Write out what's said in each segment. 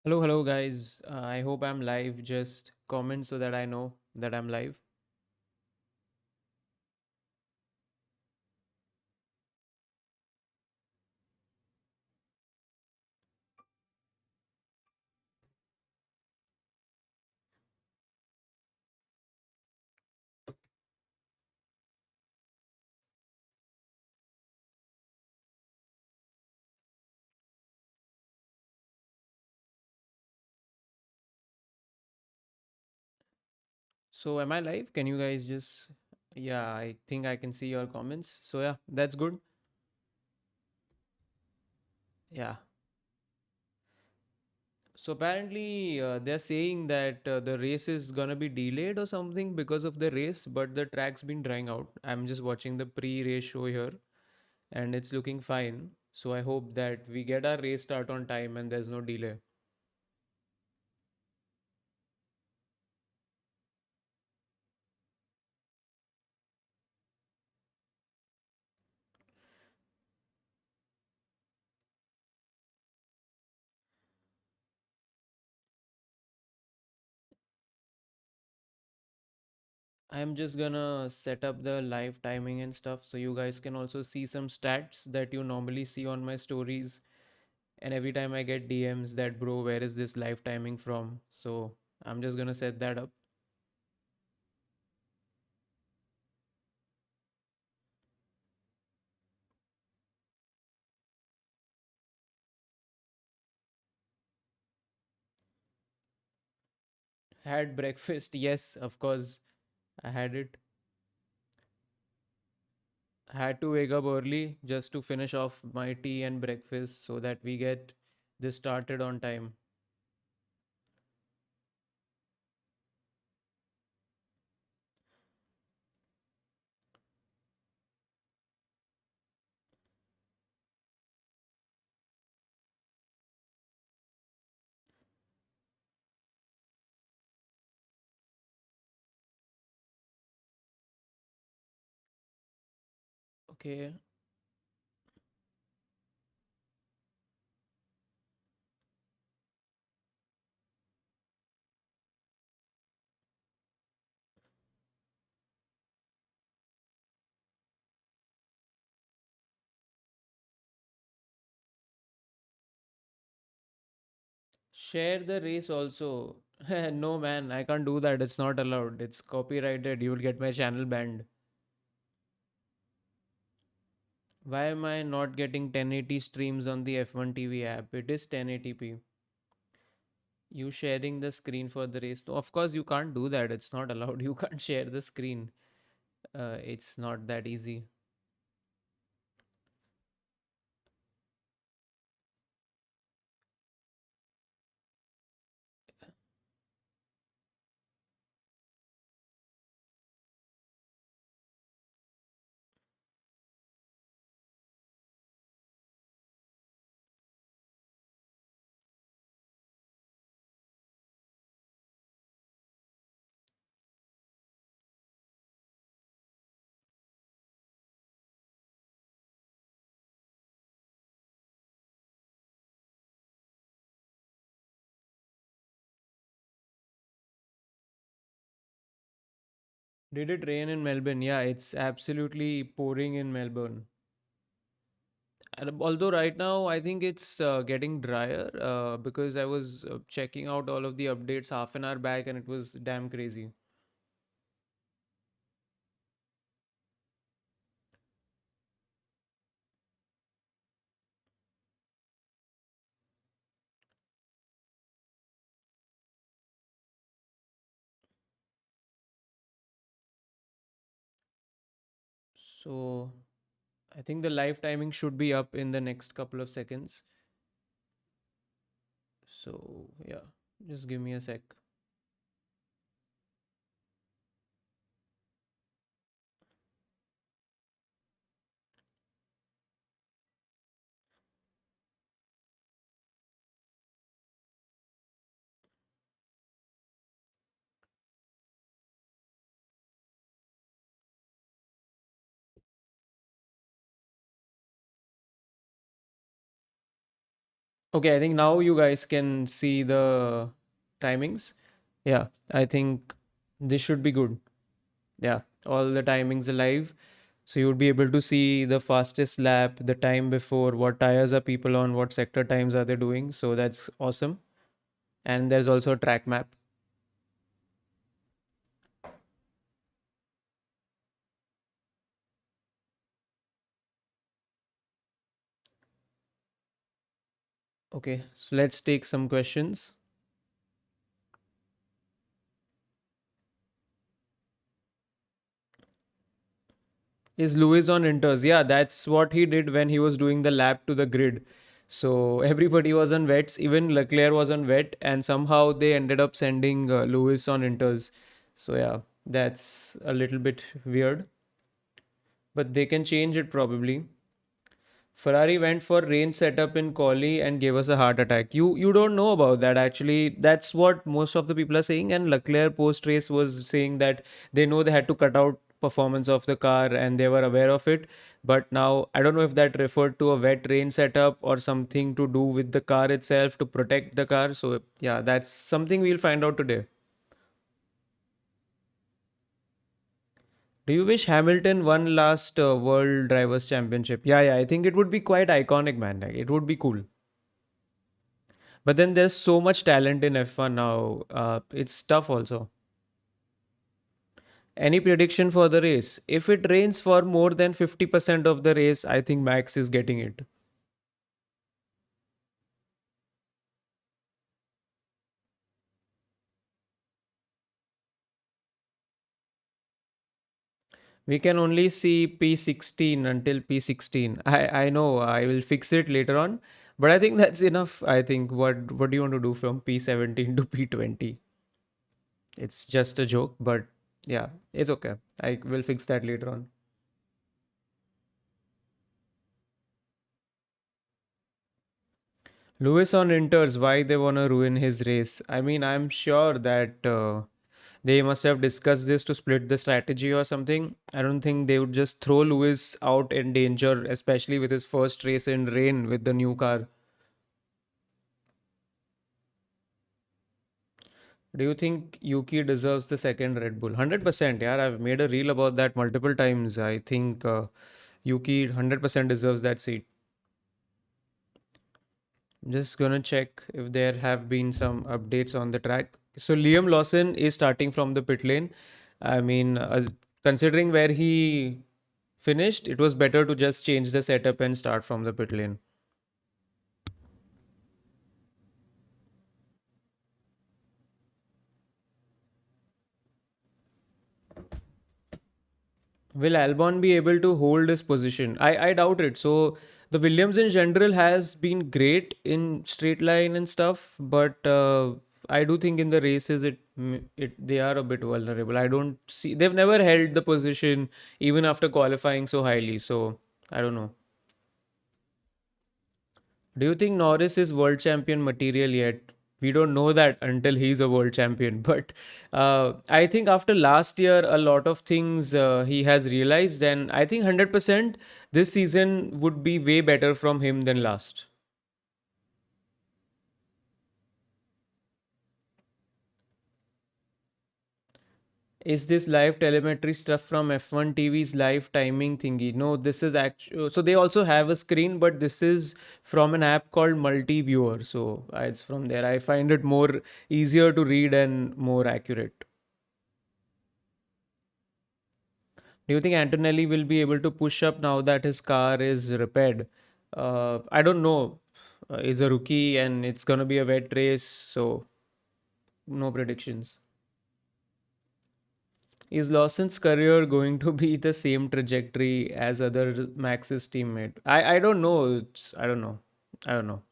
Hello, guys. I hope I'm live. Just comment so that I know that I'm live. So, am I live? Can you guys just. Yeah, I think I can see your comments. So, yeah, that's good. Yeah. So, apparently, they're saying that the race is gonna be delayed or something because of the race, but the track's been drying out. I'm just watching the pre race show here and it's looking fine. So, I hope that we get our race start on time and there's no delay. I'm just gonna set up the live timing and stuff so you guys can also see some stats that you normally see on my stories. And every time I get DMs that, bro, where is this live timing from? So I'm just gonna set that up. Had breakfast, yes, of course, I had it. Had to wake up early just to finish off my tea and breakfast so that we get this started on time. Okay. Share the race also. No, man, I can't do that. It's not allowed. It's copyrighted. You will get my channel banned. Why am I not getting 1080 streams on the F1 TV app? It is 1080p. You sharing the screen for the race. No, of course, you can't do that. It's not allowed. You can't share the screen. It's not that easy. Did it rain in Melbourne? Yeah, it's absolutely pouring in Melbourne. And although right now I think it's getting drier because I was checking out all of the updates half an hour back and it was damn crazy. So I think the live timing should be up in the next couple of seconds. So yeah, just give me a sec. Okay, I think now you guys can see the timings. Yeah, I think this should be good. Yeah, all the timings alive. So you would be able to see the fastest lap, the time before, what tires are people on, what sector times are they doing. So that's awesome. And there's also a track map. Okay, so let's take some questions. Is Lewis on inters? Yeah, that's what he did when he was doing the lap to the grid. So everybody was on wets, even Leclerc was on wet, and somehow they ended up sending Lewis on inters. So yeah, that's a little bit weird, but they can change it probably. Ferrari went for rain setup in Collie and gave us a heart attack. You don't know about that actually. That's what most of the people are saying. And Leclerc post race was saying that they know they had to cut out performance of the car and they were aware of it. But now I don't know if that referred to a wet rain setup or something to do with the car itself to protect the car. So yeah, that's something we'll find out today. Do you wish Hamilton won last World Drivers' Championship? Yeah, yeah, I think it would be quite iconic, man. Like, it would be cool. But then there's so much talent in F1 now. It's tough also. Any prediction for the race? If it rains for more than 50% of the race, I think Max is getting it. We can only see P16 until P16. I know I will fix it later on, but I think that's enough. I think what do you want to do from P17 to P20? It's just a joke, but yeah, it's okay. I will fix that later on. Lewis on Inters, why they want to ruin his race? I mean, I'm sure that they must have discussed this to split the strategy or something. I don't think they would just throw Lewis out in danger, especially with his first race in rain with the new car. Do you think Yuki deserves the second Red Bull? 100%. Yeah, I've made a reel about that multiple times. I think Yuki 100% deserves that seat. Just gonna check if there have been some updates on the track. So Liam Lawson is starting from the pit lane. I mean, considering where he finished, it was better to just change the setup and start from the pit lane. Will Albon be able to hold his position? I doubt it. So the Williams in general has been great in straight line and stuff, but I do think in the races it they are a bit vulnerable. I don't see they've never held the position even after qualifying so highly. So I don't know. Do you think Norris is world champion material yet? We don't know that until he's a world champion. But I think after last year, a lot of things he has realized, and I think 100% this season would be way better from him than last. Is this live telemetry stuff from F1 TV's live timing thingy? No, this is actually. So they also have a screen, but this is from an app called Multi Viewer. So it's from there. I find it more easier to read and more accurate. Do you think Antonelli will be able to push up now that his car is repaired? I don't know. He's a rookie and it's going to be a wet race, so no predictions. Is Lawson's career going to be the same trajectory as other Max's teammate? I don't know. I don't know. I don't know.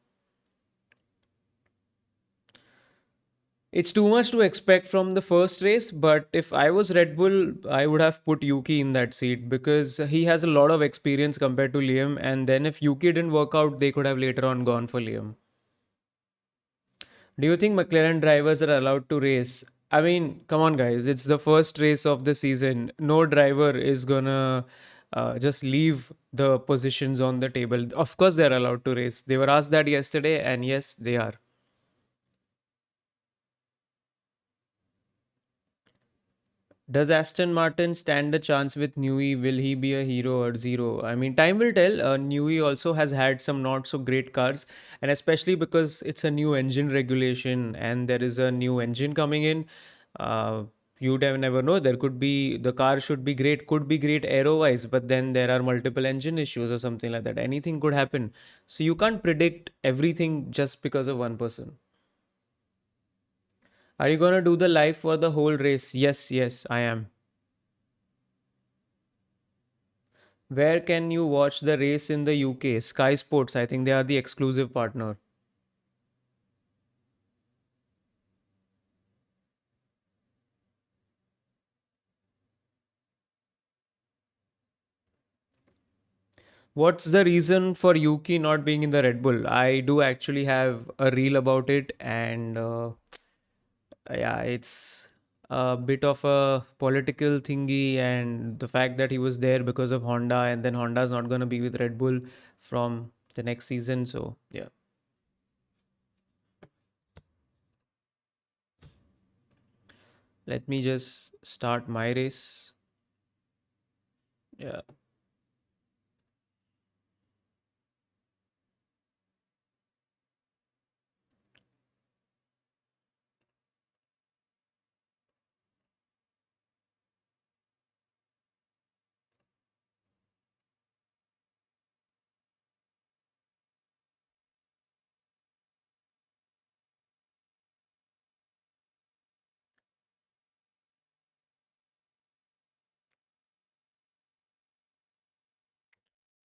It's too much to expect from the first race, but if I was Red Bull, I would have put Yuki in that seat because he has a lot of experience compared to Liam. And then if Yuki didn't work out, they could have later on gone for Liam. Do you think McLaren drivers are allowed to race? I mean, come on, guys. It's the first race of the season. No driver is gonna just leave the positions on the table. Of course, they're allowed to race. They were asked that yesterday, and yes, they are. Does Aston Martin stand a chance with Newey? Will he be a hero or zero? I mean, time will tell. Newey also has had some not so great cars, and especially because it's a new engine regulation and there is a new engine coming in. Uh, you'd have never know. There could be the car should be great, could be great aero wise, but then there are multiple engine issues or something like that. Anything could happen. So you can't predict everything just because of one person. Are you gonna do the live for the whole race? Yes, yes, I am. Where can you watch the race in the UK? Sky Sports, I think they are the exclusive partner. What's the reason for Yuki not being in the Red Bull? I do actually have a reel about it, and yeah, it's a bit of a political thingy, and the fact that he was there because of Honda, and then Honda's not going to be with Red Bull from the next season. So, yeah, let me just start my race. Yeah.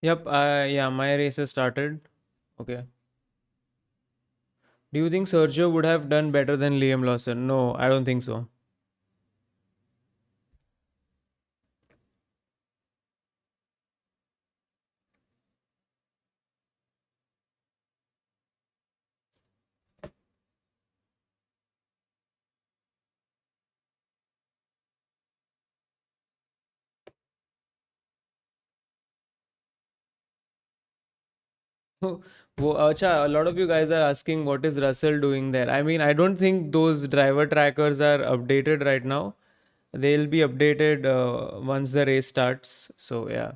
Yep. Yeah, my race has started. Okay. Do you think Sergio would have done better than Liam Lawson? No, I don't think so. Acha, a lot of you guys are asking what is Russell doing there. I mean, I don't think those driver trackers are updated right now. They'll be updated once the race starts. So yeah,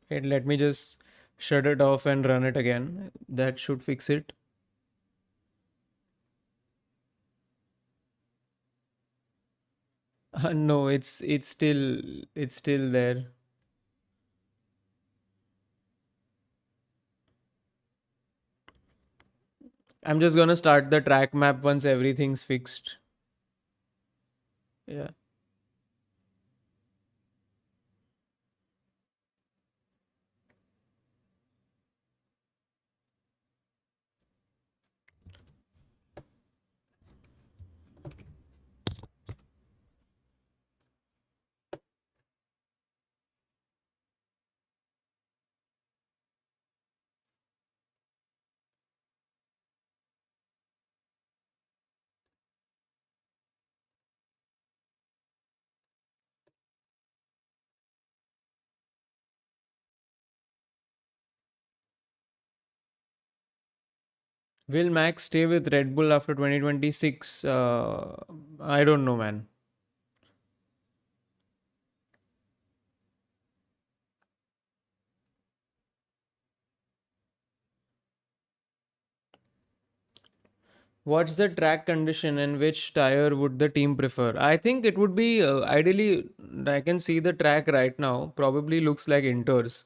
wait, let me just shut it off and run it again. That should fix it. No, it's still there. I'm just gonna start the track map once everything's fixed. Yeah. Will Max stay with Red Bull after 2026? I don't know, man. What's the track condition and which tire would the team prefer? I think it would be ideally, I can see the track right now, probably looks like Inters.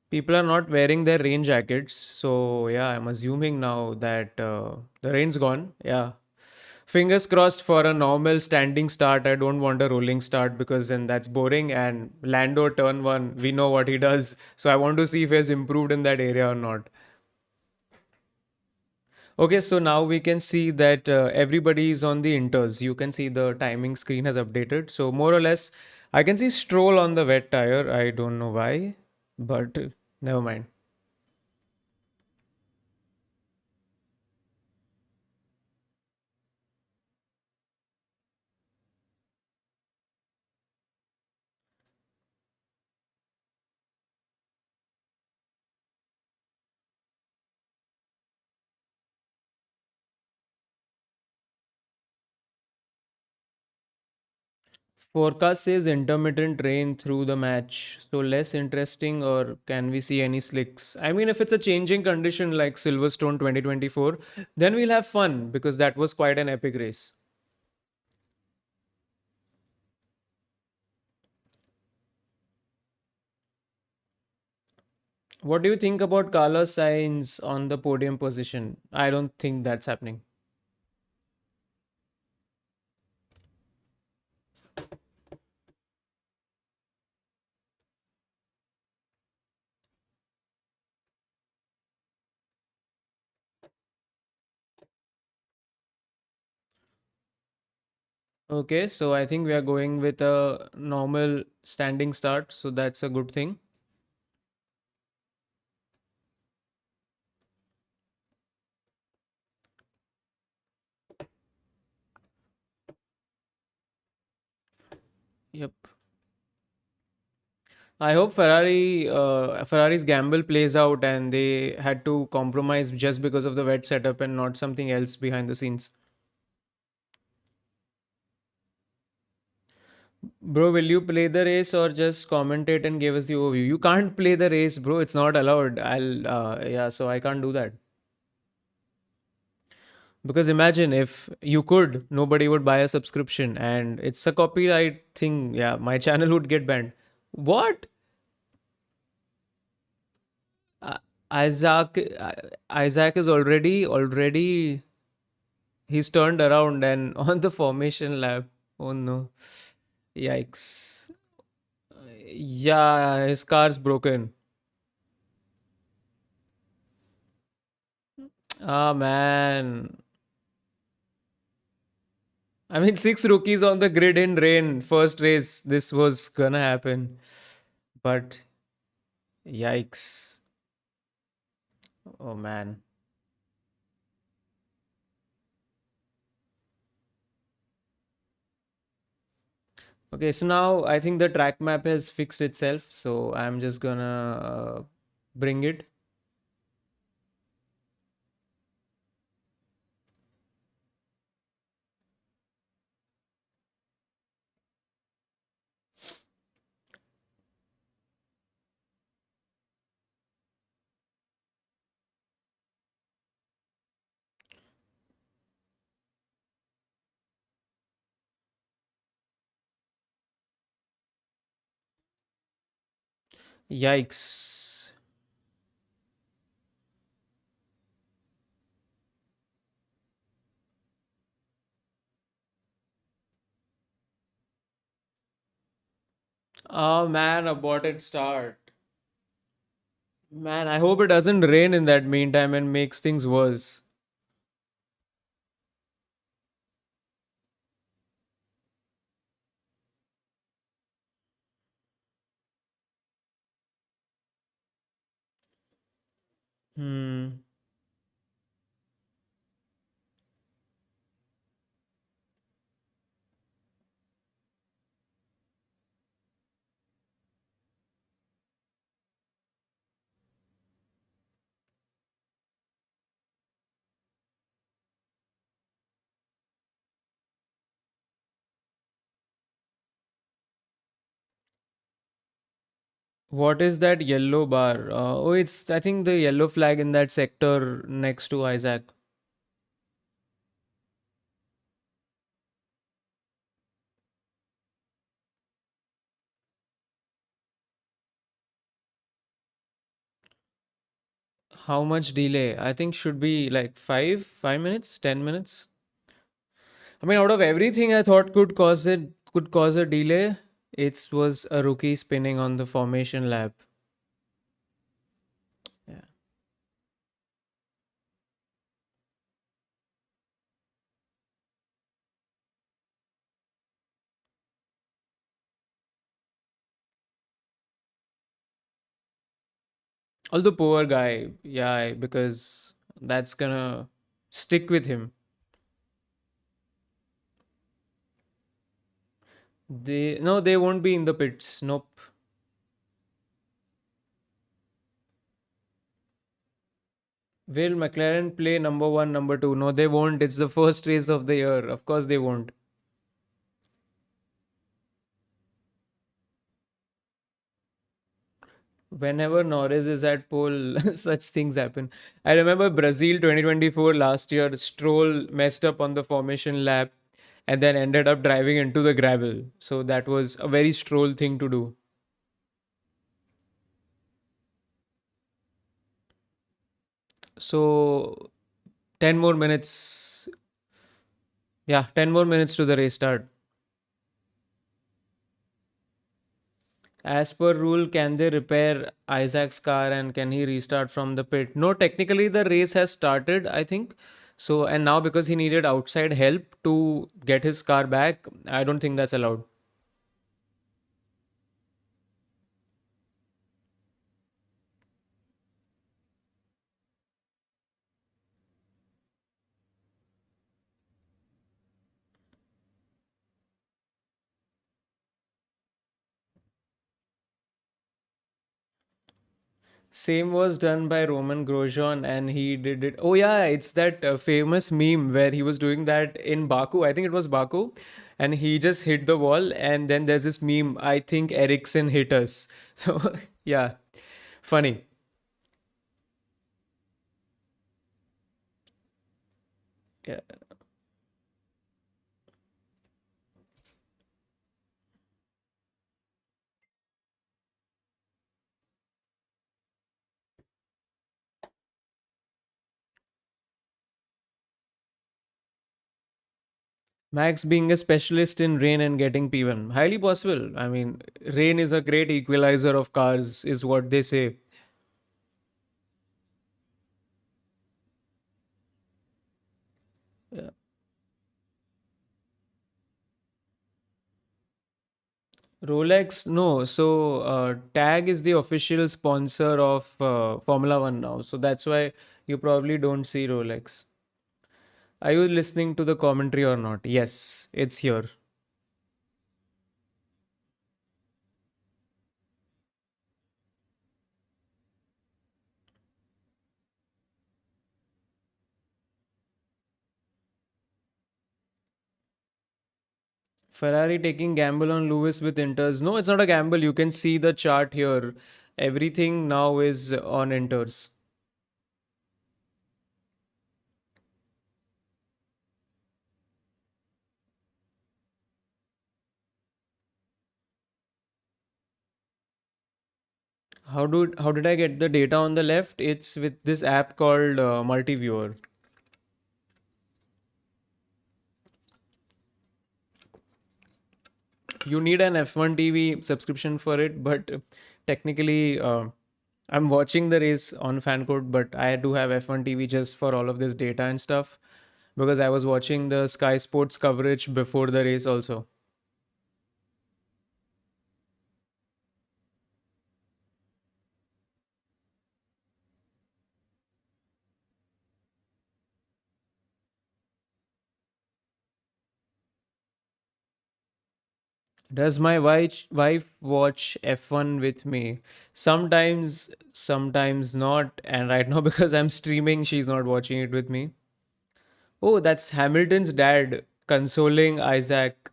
People are not wearing their rain jackets. So, yeah, I'm assuming now that the rain's gone. Yeah. Fingers crossed for a normal standing start. I don't want a rolling start because then that's boring. And Lando turn one, we know what he does. So, I want to see if he's improved in that area or not. Okay, so now we can see that everybody is on the inters. You can see the timing screen has updated. So more or less, I can see Stroll on the wet tire. I don't know why, but Never mind. Forecast says intermittent rain through the match. So less interesting, or can we see any slicks? I mean, if it's a changing condition like Silverstone 2024, then we'll have fun because that was quite an epic race. What do you think about Carlos Sainz on the podium position? I don't think that's happening. Okay, so I think we are going with a normal standing start, so that's a good thing. Yep. I hope Ferrari's gamble plays out and they had to compromise just because of the wet setup and not something else behind the scenes. Bro, will you play the race or just commentate and give us the overview? You can't play the race, bro. It's not allowed. Yeah, so I can't do that. Because imagine if you could, nobody would buy a subscription and it's a copyright thing. Yeah, my channel would get banned. What? Uh, Isaac, Isaac is already he's turned around and on the formation lap. Oh no. Yikes. Yeah, his car's broken. Ah man. I mean, six rookies on the grid in rain. First race. This was gonna happen. But yikes. Oh man. Okay, so now I think the track map has fixed itself. So I'm just gonna bring it. Yikes. Oh man, aborted start. Man, I hope it doesn't rain in that meantime and makes things worse. Hmm. What is that yellow bar? Oh, it's I think the yellow flag in that sector next to Isaac. How much delay? I think should be like 5 minutes, 10 minutes. I mean, out of everything I thought could cause a delay, it was a rookie spinning on the formation lap. Yeah. Although poor guy, yeah, because that's gonna stick with him. They no, they won't be in the pits. Nope. Will McLaren play number one, number two? No, they won't. It's the first race of the year. Of course, they won't. Whenever Norris is at pole, such things happen. I remember Brazil 2024 last year. Stroll messed up on the formation lap and then ended up driving into the gravel. So that was a very Stroll thing to do. So 10 more minutes. Yeah, 10 more minutes to the race start. As per rule, can they repair Isaac's car and can he restart from the pit? No, technically the race has started, I think. So, and now because he needed outside help to get his car back, I don't think that's allowed. Same was done by Roman Grosjean and he did it. Oh, yeah, it's that famous meme where he was doing that in Baku. I think it was Baku. And he just hit the wall. And then there's this meme, I think Ericsson hit us. So, yeah, funny. Yeah. Max being a specialist in rain and getting P1. Highly possible. I mean, rain is a great equalizer of cars, is what they say. Yeah. Rolex, no. So, Tag is the official sponsor of Formula One now. So, that's why you probably don't see Rolex. Are you listening to the commentary or not? Yes, it's here. Ferrari taking gamble on Lewis with Inters. No, it's not a gamble. You can see the chart here. Everything now is on Inters. How did I get the data on the left? It's with this app called Multiviewer. You need an F1 TV subscription for it, but technically, I'm watching the race on FanCode, but I do have F1 TV just for all of this data and stuff because I was watching the Sky Sports coverage before the race also. Does my wife watch F1 with me? Sometimes not. And right now, because I'm streaming, she's not watching it with me. Oh, that's Hamilton's dad consoling Isaac.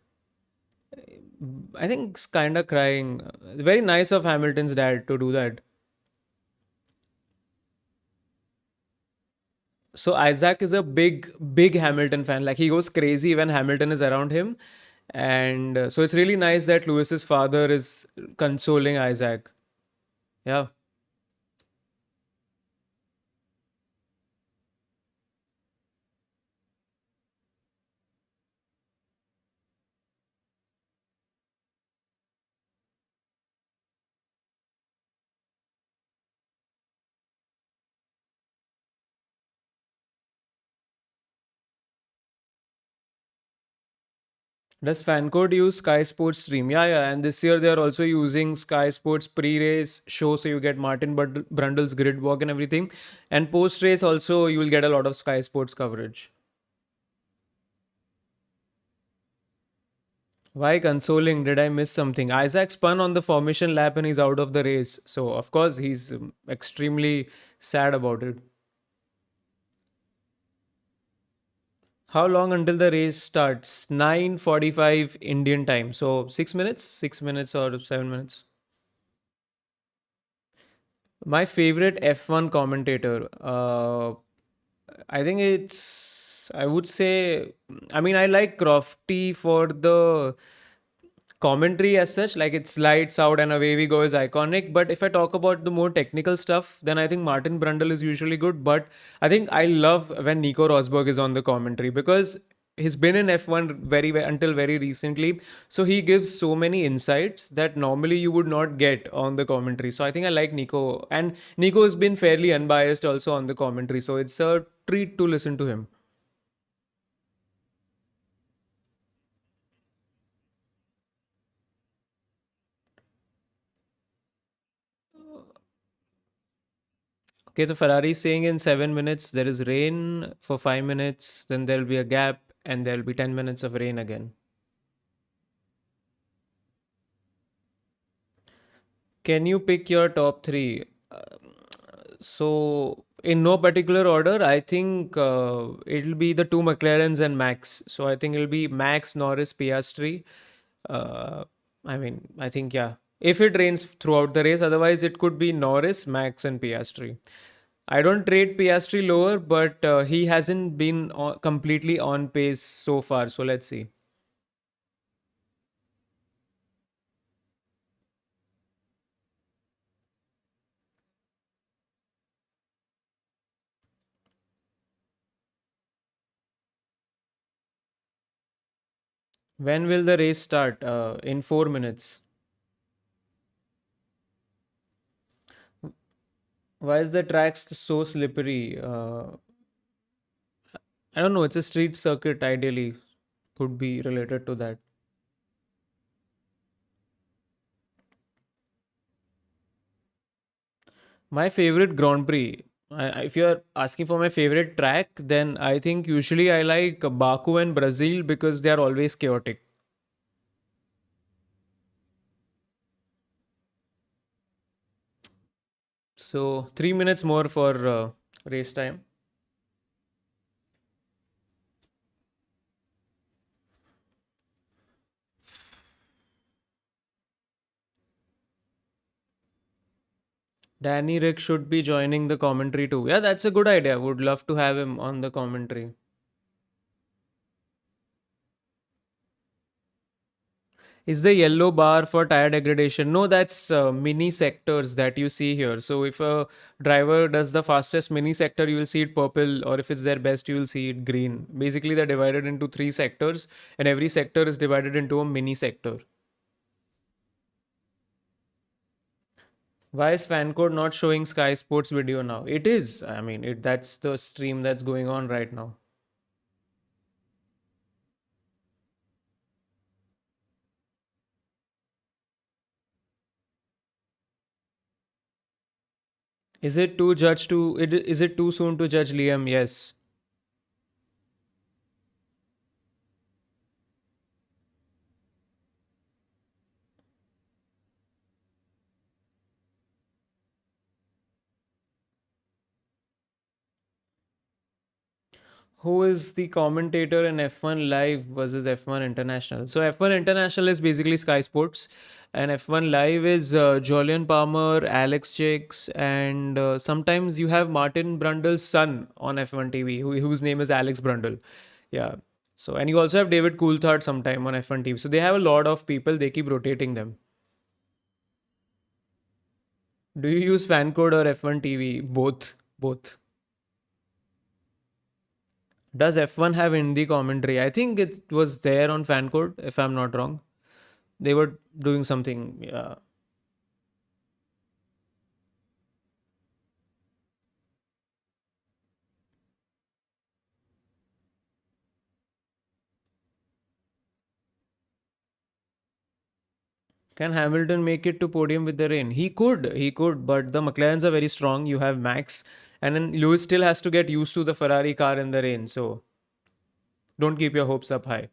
I think it's kind of crying. Very nice of Hamilton's dad to do that. So Isaac is a big Hamilton fan. Like he goes crazy when Hamilton is around him, and so it's really nice that Lewis's father is consoling Isaac. Yeah. Does Fancode use Sky Sports Stream? Yeah, yeah. And this year they are also using Sky Sports pre-race show, so you get Martin Brundle's grid walk and everything. And post-race also you will get a lot of Sky Sports coverage. Why consoling? Did I miss something? Isaac spun on the formation lap and he's out of the race. So of course he's extremely sad about it. How long until the race starts? 9:45 Indian time. So 6 minutes, 6 minutes or 7 minutes. My favorite F1 commentator. I think I would say, I mean, I like Crofty for the commentary as such, like it's lights out and away we go is iconic. But if I talk about the more technical stuff, then I think Martin Brundle is usually good. But I think I love when Nico Rosberg is on the commentary because he's been in F1 until very recently. So he gives so many insights that normally you would not get on the commentary. So I think I like Nico, and Nico has been fairly unbiased also on the commentary. So it's a treat to listen to him. Okay, so Ferrari is saying in 7 minutes there is rain for 5 minutes, then there'll be a gap, and there'll be 10 minutes of rain again. Can you pick your top three? So, in no particular order, I think it'll be the two McLarens and Max. So, I think it'll be Max, Norris, Piastri. Uh, I mean, I think, yeah. If it rains throughout the race, otherwise, it could be Norris, Max, and Piastri. I don't rate Piastri lower, but he hasn't been completely on pace so far. So, let's see. When will the race start? In 4 minutes. Why is the track so slippery? I don't know. It's a street circuit, ideally. Could be related to that. My favorite Grand Prix. If you're asking for my favorite track, then I think usually I like Baku and Brazil because they are always chaotic. So 3 minutes more for race time. Danny Rick should be joining the commentary too. Yeah, that's a good idea. Would love to have him on the commentary. Is the yellow bar for tire degradation? No, that's mini sectors that you see here. So if a driver does the fastest mini sector, you will see it purple, or if it's their best, you will see it green. Basically, they're divided into three sectors, and every sector is divided into a mini sector. Why is Fancode not showing Sky Sports video now? It is. I mean, that's the stream that's going on right now. Is it too soon to judge Liam? Yes. Who is the commentator in F1 Live versus F1 International? So F1 International is basically Sky Sports, and F1 Live is Julian Palmer, Alex Jakes, and sometimes you have Martin Brundle's son on F1 TV, whose name is Alex Brundle. Yeah. So and you also have David Coulthard sometime on F1 TV. So they have a lot of people. They keep rotating them. Do you use fan code or F1 TV? Both. Both. Does F1 have Hindi commentary? I think it was there on Fancode, if I'm not wrong. They were doing something. Yeah. Can Hamilton make it to podium with the rain? He could, but the McLarens are very strong. You have Max, and then Lewis still has to get used to the Ferrari car in the rain. So don't keep your hopes up high.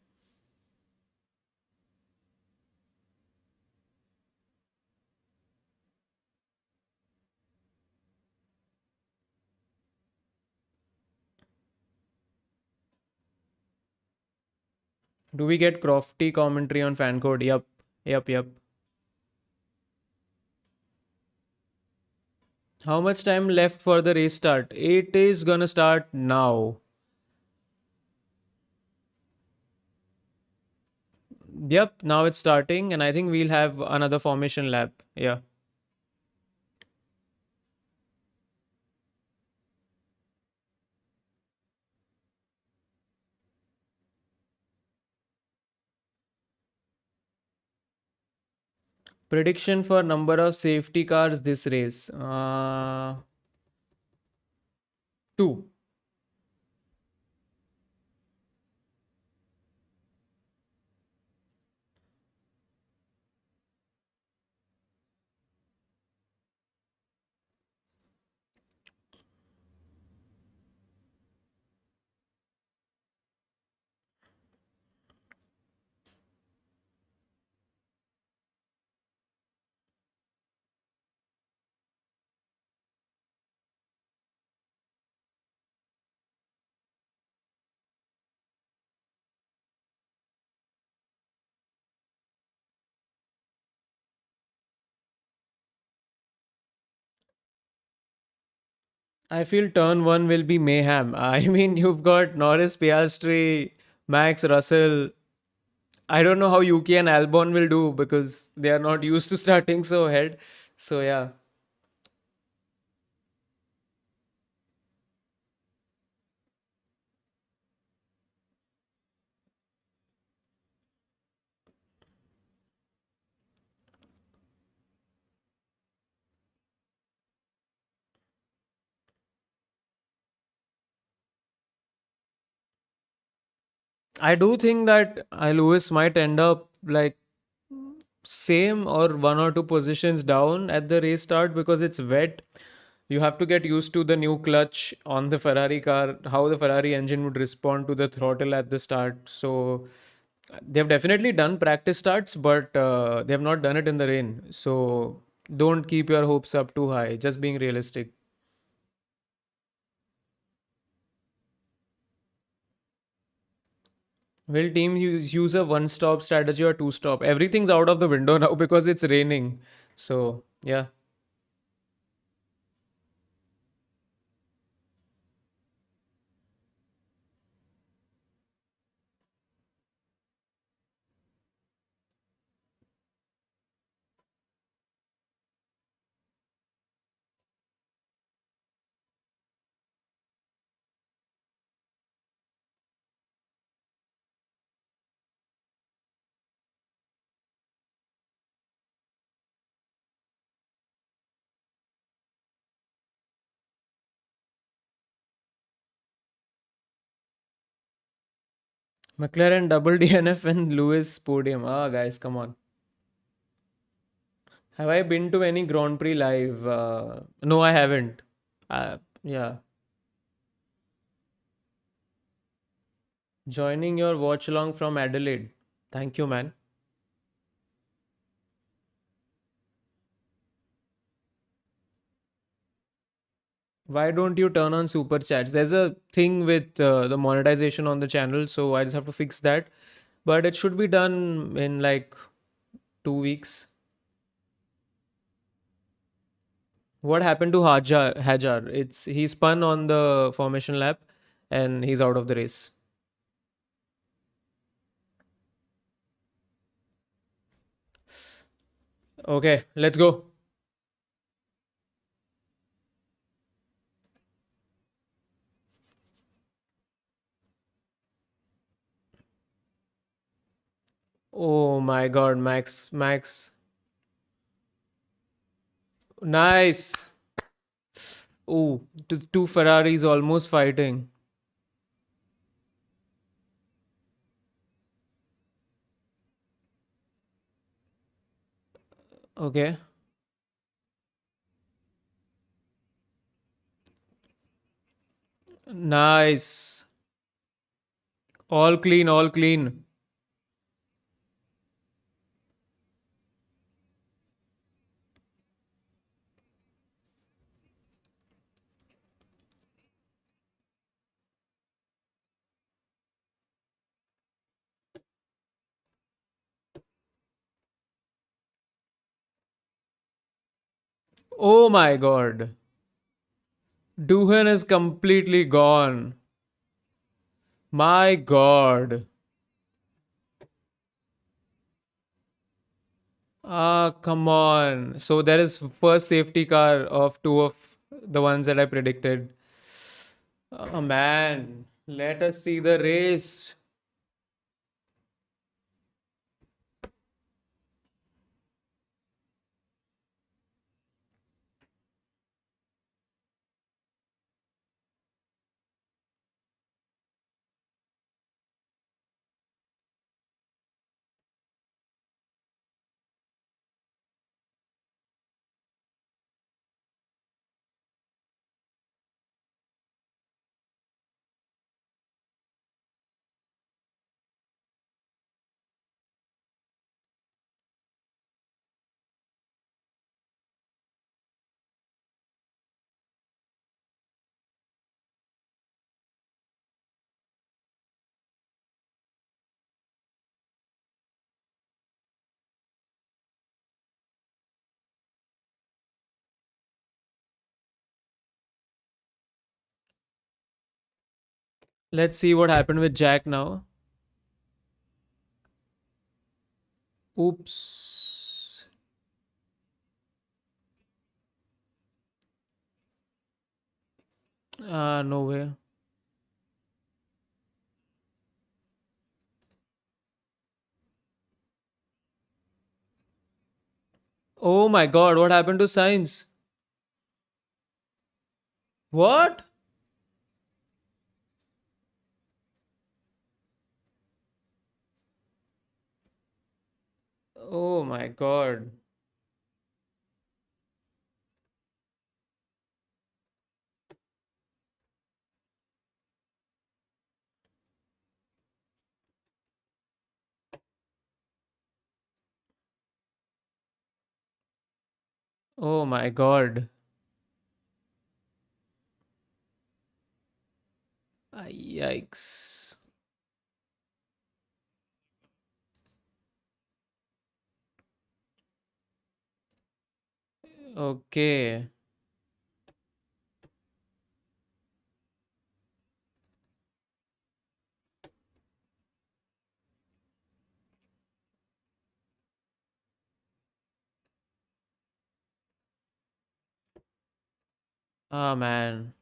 Do we get Crofty commentary on fan code? Yep. How much time left for the race start? It is gonna start now. Yep, now it's starting, and I think we'll have another formation lap. Yeah. Prediction for number of safety cars this race. Two. I feel turn one will be mayhem. I mean, you've got Norris, Piastri, Max, Russell. I don't know how Yuki and Albon will do because they are not used to starting so ahead. So yeah, I do think that Lewis might end up like same or one or two positions down at the race start because it's wet. You have to get used to the new clutch on the Ferrari car, how the Ferrari engine would respond to the throttle at the start. So they've definitely done practice starts, but they have not done it in the rain. So don't keep your hopes up too high. Just being realistic. Will teams use a one stop strategy or two stop? Everything's out of the window now because it's raining. So yeah. McLaren double DNF and Lewis podium. Ah, guys, come on. Have I been to any Grand Prix live? No, I haven't. Yeah. Joining your watch along from Adelaide. Thank you, man. Why don't you turn on super chats? There's a thing with the monetization on the channel, so I just have to fix that. But it should be done in like 2 weeks. What happened to Hajar? It's he spun on the formation lap and he's out of the race. Okay, let's go. Oh my god, Max. Nice. Oh, two Ferraris almost fighting. Okay. Nice. All clean, all clean. Oh my god. Duhan is completely gone. My god. Ah, come on. So there is first safety car of two of the ones that I predicted. Oh man. Let us see the race. Let's see what happened with Jack now. Oops. Ah, no way. Oh my god, what happened to science? What? Oh my god. Oh my god. Ah, yikes. Okay. Ah, man.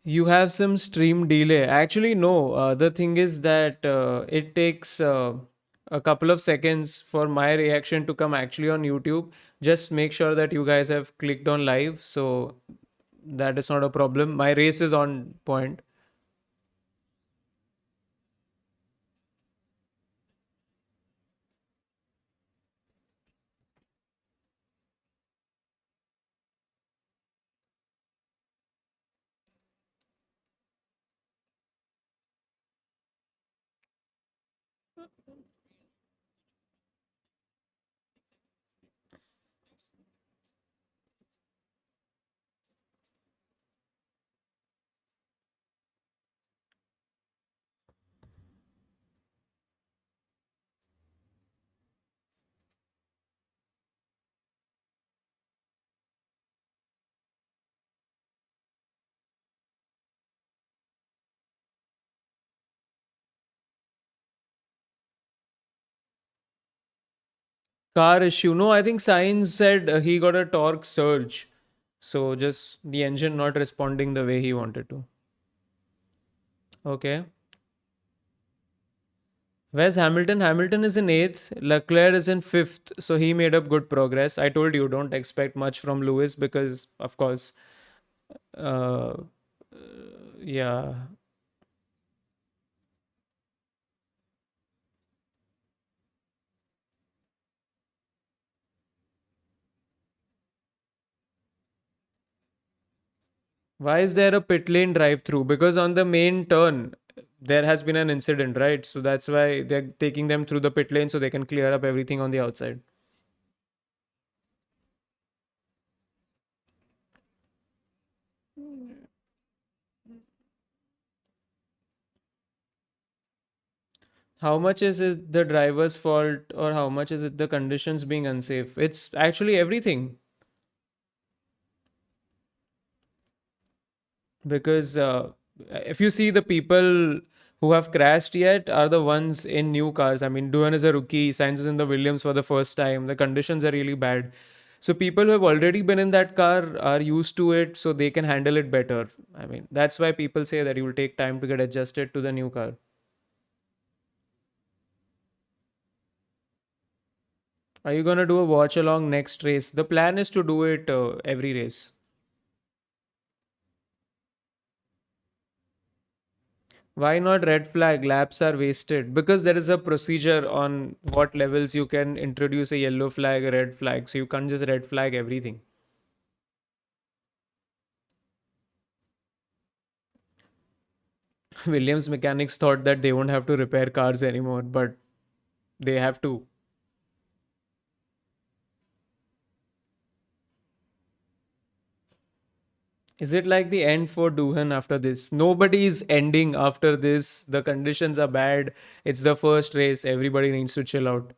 You have some stream delay. Actually, no. The thing is that it takes a couple of seconds for my reaction to come actually on YouTube. Just make sure that you guys have clicked on live. So that is not a problem. My race is on point. Car issue. No, I think Science said he got a torque surge. So just the engine not responding the way he wanted to. Okay. Where's Hamilton? Hamilton is in eighth. Leclerc is in fifth. So he made up good progress. I told you don't expect much from Lewis because, of course, uh, Yeah. Why is there a pit lane drive through? Because on the main turn, there has been an incident, right? So that's why they're taking them through the pit lane so they can clear up everything on the outside. How much is it the driver's fault, or how much is it the conditions being unsafe? It's actually everything. Because if you see, the people who have crashed yet are the ones in new cars. I mean, Duhan is a rookie, Sainz is in the Williams for the first time. The conditions are really bad. So people who have already been in that car are used to it, so they can handle it better. I mean, that's why people say that it will take time to get adjusted to the new car. Are you going to do a watch along next race? The plan is to do it every race. Why not red flag? Laps are wasted because there is a procedure on what levels you can introduce a yellow flag, a red flag. So you can't just red flag everything. Williams mechanics thought that they won't have to repair cars anymore, but they have to. Is it like the end for Duhan after this? Nobody is ending after this. The conditions are bad. It's the first race. Everybody needs to chill out.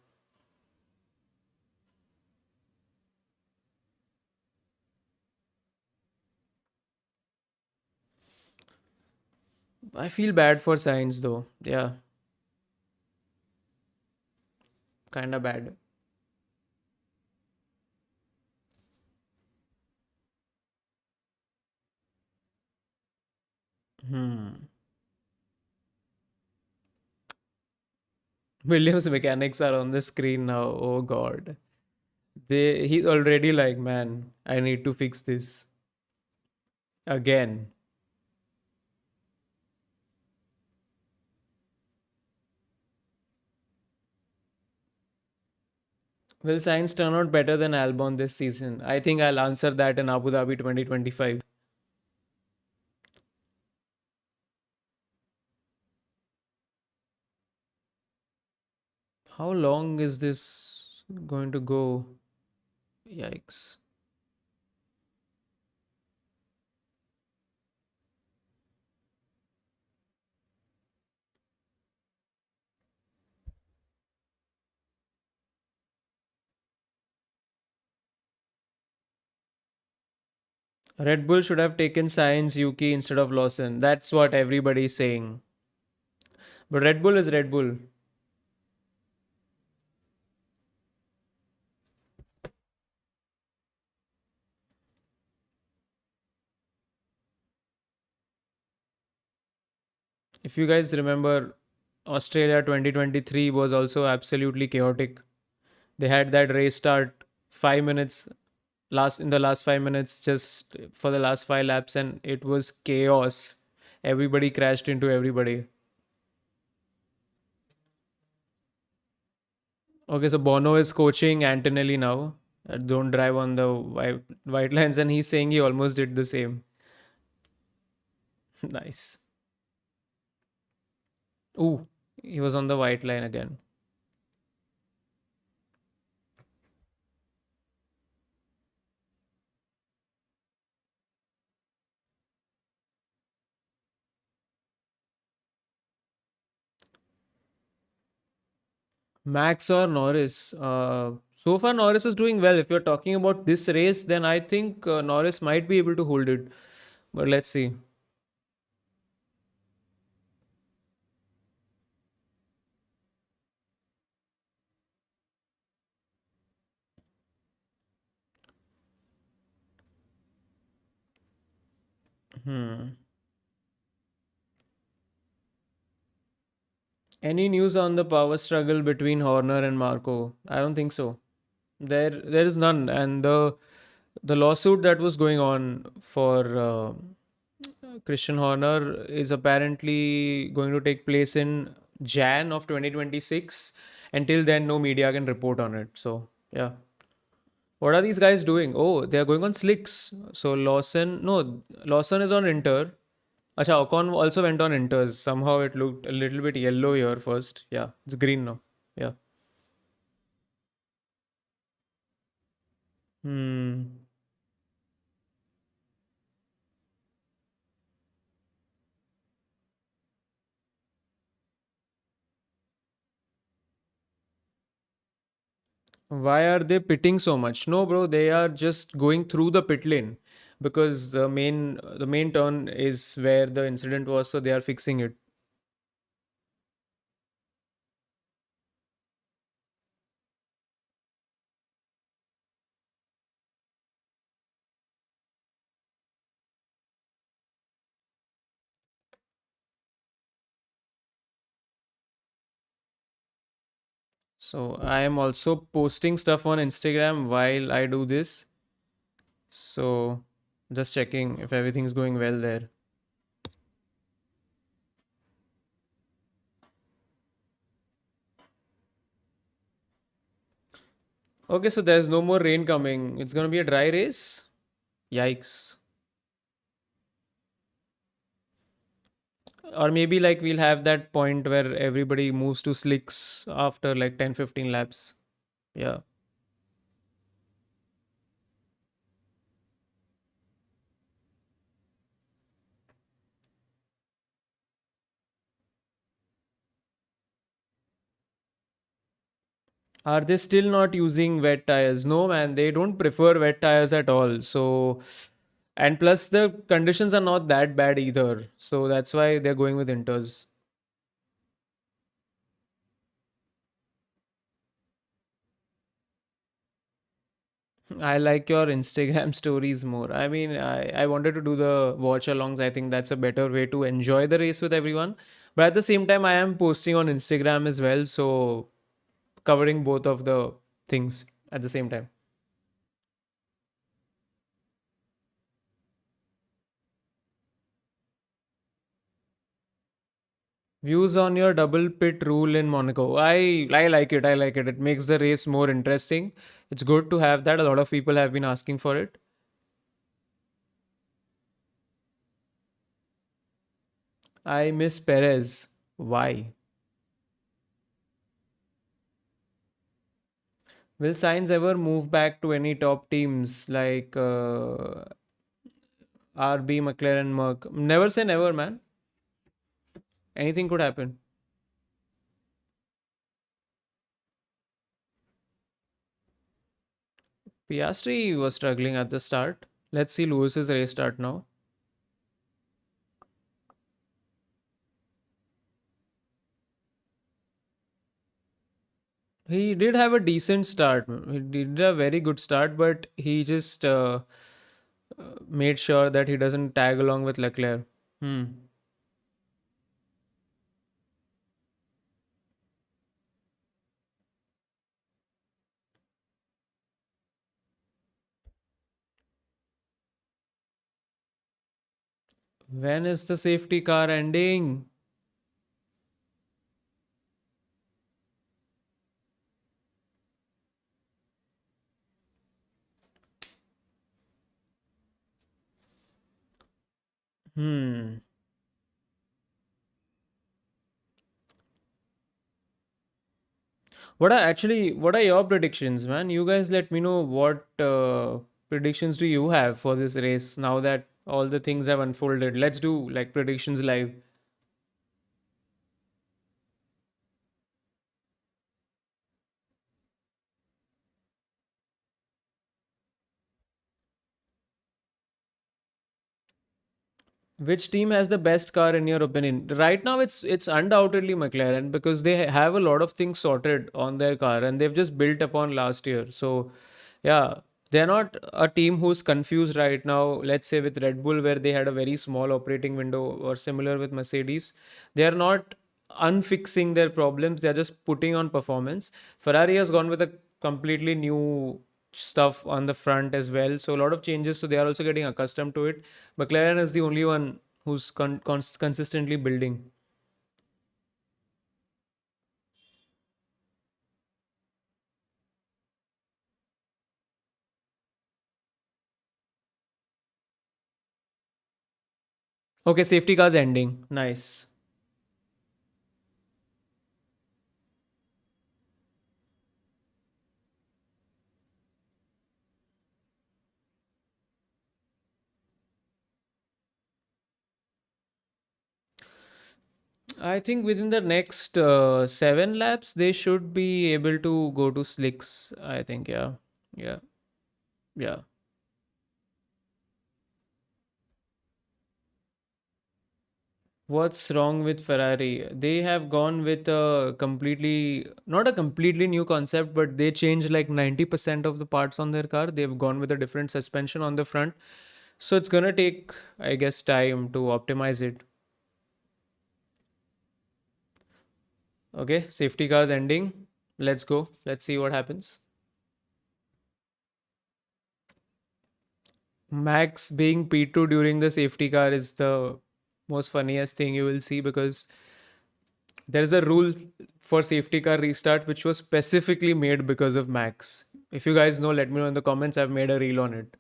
I feel bad for Science though. Yeah, kind of bad. Hmm. Williams mechanics are on the screen now. Oh god. He's already like, man, I need to fix this again. Will Sainz turn out better than Albon this season? I think I'll answer that in Abu Dhabi 2025. How long is this going to go? Yikes. Red Bull should have taken Sainz, Yuki instead of Lawson. That's what everybody's saying. But Red Bull is Red Bull. If you guys remember, Australia 2023 was also absolutely chaotic. They had that race start 5 minutes last in the last 5 minutes just for the last 5 laps, and it was chaos. Everybody crashed into everybody. Okay, so Bono is coaching Antonelli now. Don't drive on the white lines, and he's saying he almost did the same. Nice. Ooh, he was on the white line again. Max or Norris? So far, Norris is doing well. If you're talking about this race, then I think Norris might be able to hold it. But let's see. Hmm. Any news on the power struggle between Horner and Marco? I don't think so. There is none, and the lawsuit that was going on for Christian Horner is apparently going to take place in Jan of 2026. Until then, no media can report on it. So, yeah. What are these guys doing? Oh, they are going on slicks. So, Lawson, no, Lawson is on Inter. Acha, Ocon also went on Inters. Somehow it looked a little bit yellow here first. Yeah, it's green now. Yeah. Hmm. Why are they pitting so much? No, bro, they are just going through the pit lane because the main turn is where the incident was, so they are fixing it. So I am also posting stuff on Instagram while I do this. So just checking if everything's going well there. Okay, so there's no more rain coming. It's gonna be a dry race. Yikes. Or maybe like we'll have that point where everybody moves to slicks after like 10-15 laps. Yeah. Are they still not using wet tires? No, man, they don't prefer wet tires at all. So, and plus the conditions are not that bad either. So that's why they're going with inters. I like your Instagram stories more. I mean, I wanted to do the watch alongs. I think that's a better way to enjoy the race with everyone. But at the same time, I am posting on Instagram as well. So covering both of the things at the same time. Views on your double pit rule in Monaco. I like it. I like it. It makes the race more interesting. It's good to have that. A lot of people have been asking for it. I miss Perez. Why? Will Sainz ever move back to any top teams like RB, McLaren, Merck? Never say never, man. Anything could happen. Piastri was struggling at the start. Let's see Lewis's race start now. He did have a decent start. He did a very good start, but he just made sure that he doesn't tag along with Leclerc. Hmm. When is the safety car ending? Hmm. What are your predictions, man? You guys let me know what predictions do you have for this race now that all the things have unfolded. Let's do like predictions live. Which team has the best car in your opinion? Right now, it's undoubtedly McLaren because they have a lot of things sorted on their car and they've just built upon last year. So, yeah, they're not a team who's confused right now. Let's say with Red Bull, where they had a very small operating window, or similar with Mercedes, they are not unfixing their problems. They're just putting on performance. Ferrari has gone with a completely new stuff on the front as well. So a lot of changes. So they are also getting accustomed to it. McLaren is the only one who's consistently building. Okay, safety car's ending. Nice. I think within the next 7 laps, they should be able to go to slicks. I think, yeah. Yeah. Yeah. What's wrong with Ferrari? They have gone with a completely, not a completely new concept, but they changed like 90% of the parts on their car. They've gone with a different suspension on the front. So it's gonna take, I guess, time to optimize it. Okay, safety cars ending. Let's go. Let's see what happens. Max being P2 during the safety car is the most funniest thing you will see, because there is a rule for safety car restart which was specifically made because of Max. If you guys know, let me know in the comments. I've made a reel on it.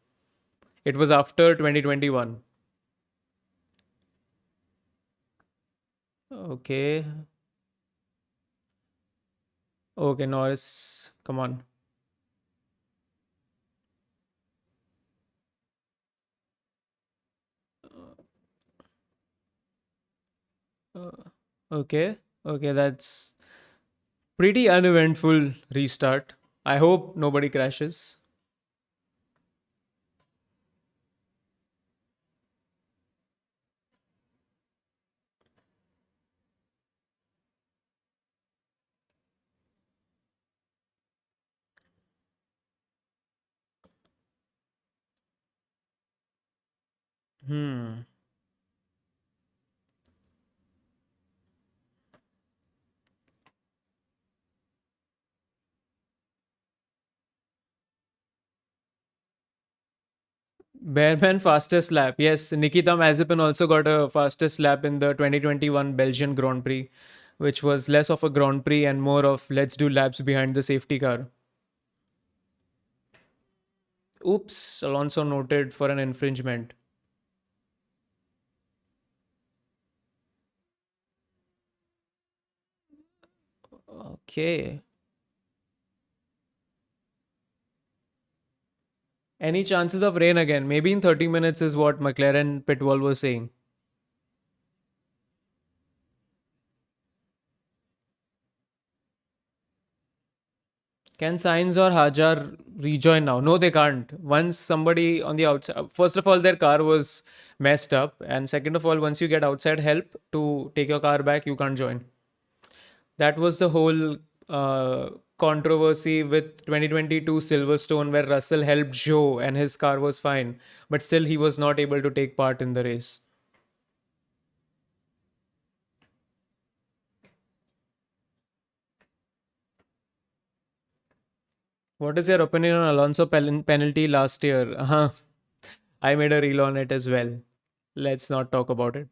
It was after 2021. Okay. Okay, Norris, come on. Uh, okay. Okay, that's pretty uneventful restart. I hope nobody crashes. Hmm. Bearman fastest lap. Yes, Nikita Mazepin also got a fastest lap in the 2021 Belgian Grand Prix, which was less of a Grand Prix and more of let's do laps behind the safety car. Oops, Alonso noted for an infringement. Okay. Any chances of rain again? Maybe in 30 minutes is what McLaren Pitwall was saying. Can Sainz or Hajar rejoin now? No, they can't. Once somebody on the outside, first of all, their car was messed up. And second of all, once you get outside help to take your car back, you can't join. That was the whole controversy with 2022 Silverstone, where Russell helped Joe and his car was fine, but still he was not able to take part in the race. What is your opinion on Alonso penalty last year? I made a reel on it as well. Let's not talk about it.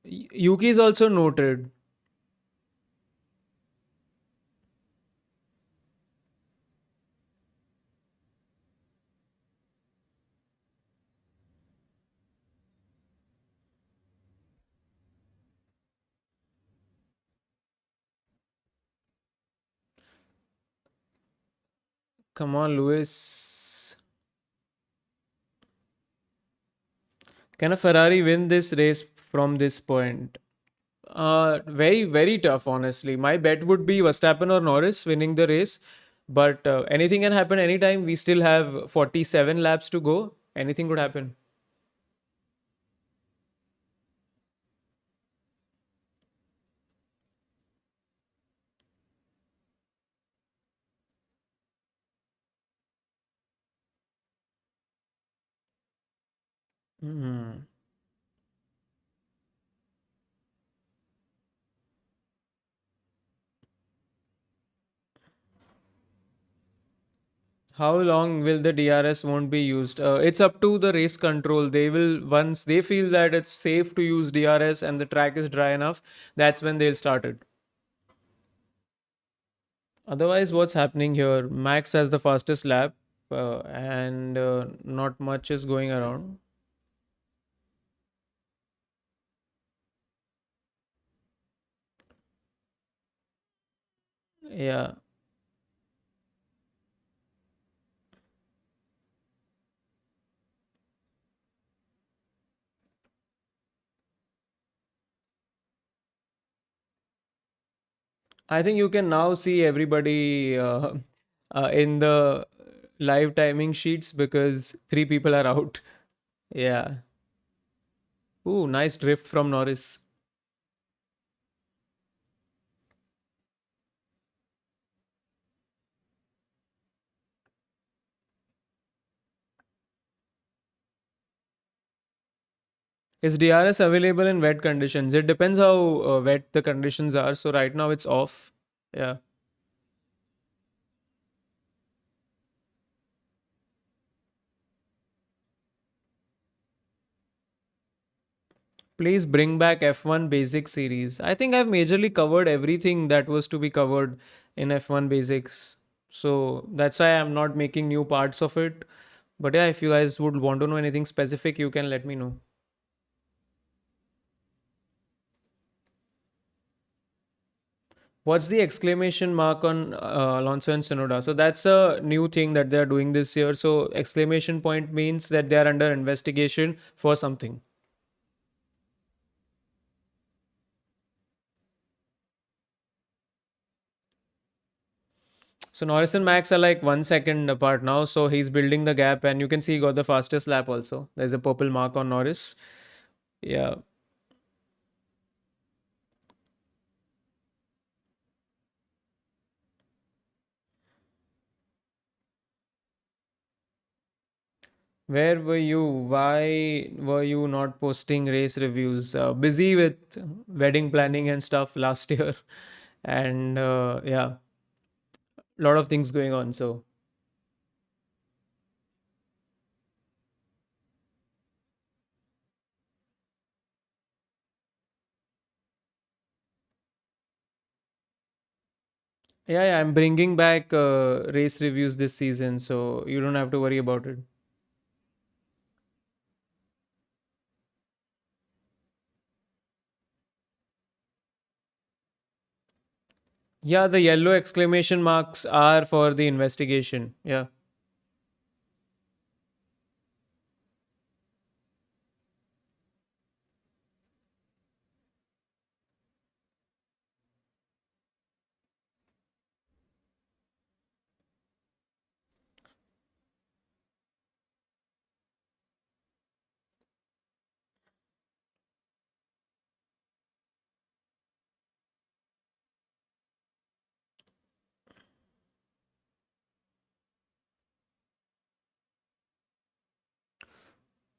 Yuki is also noted. Come on, Lewis. Can a Ferrari win this race from this point? Very, very tough, honestly. My bet would be Verstappen or Norris winning the race, but anything can happen anytime. We still have 47 laps to go. Anything could happen. Hmm. How long will the DRS won't be used? It's up to the race control. They will, once they feel that it's safe to use DRS and the track is dry enough, that's when they'll start it. Otherwise, what's happening here? Max has the fastest lap, and not much is going around. Yeah, I think you can now see everybody in the live timing sheets because three people are out. Yeah. Ooh, nice drift from Norris. Is DRS available in wet conditions? It depends how wet the conditions are. So right now it's off. Yeah. Please bring back F1 Basic series. I think I've majorly covered everything that was to be covered in F1 Basics. So that's why I'm not making new parts of it. But yeah, if you guys would want to know anything specific, you can let me know. What's the exclamation mark on Alonso and Sonoda? So that's a new thing that they're doing this year. So exclamation point means that they are under investigation for something. So Norris and Max are like 1 second apart now. So he's building the gap, and you can see he got the fastest lap also. There's a purple mark on Norris. Yeah. Where were you? Why were you not posting race reviews? Busy with wedding planning and stuff last year. And yeah, a lot of things going on. So yeah, yeah, I'm bringing back race reviews this season. So you don't have to worry about it. Yeah, the yellow exclamation marks are for the investigation. Yeah.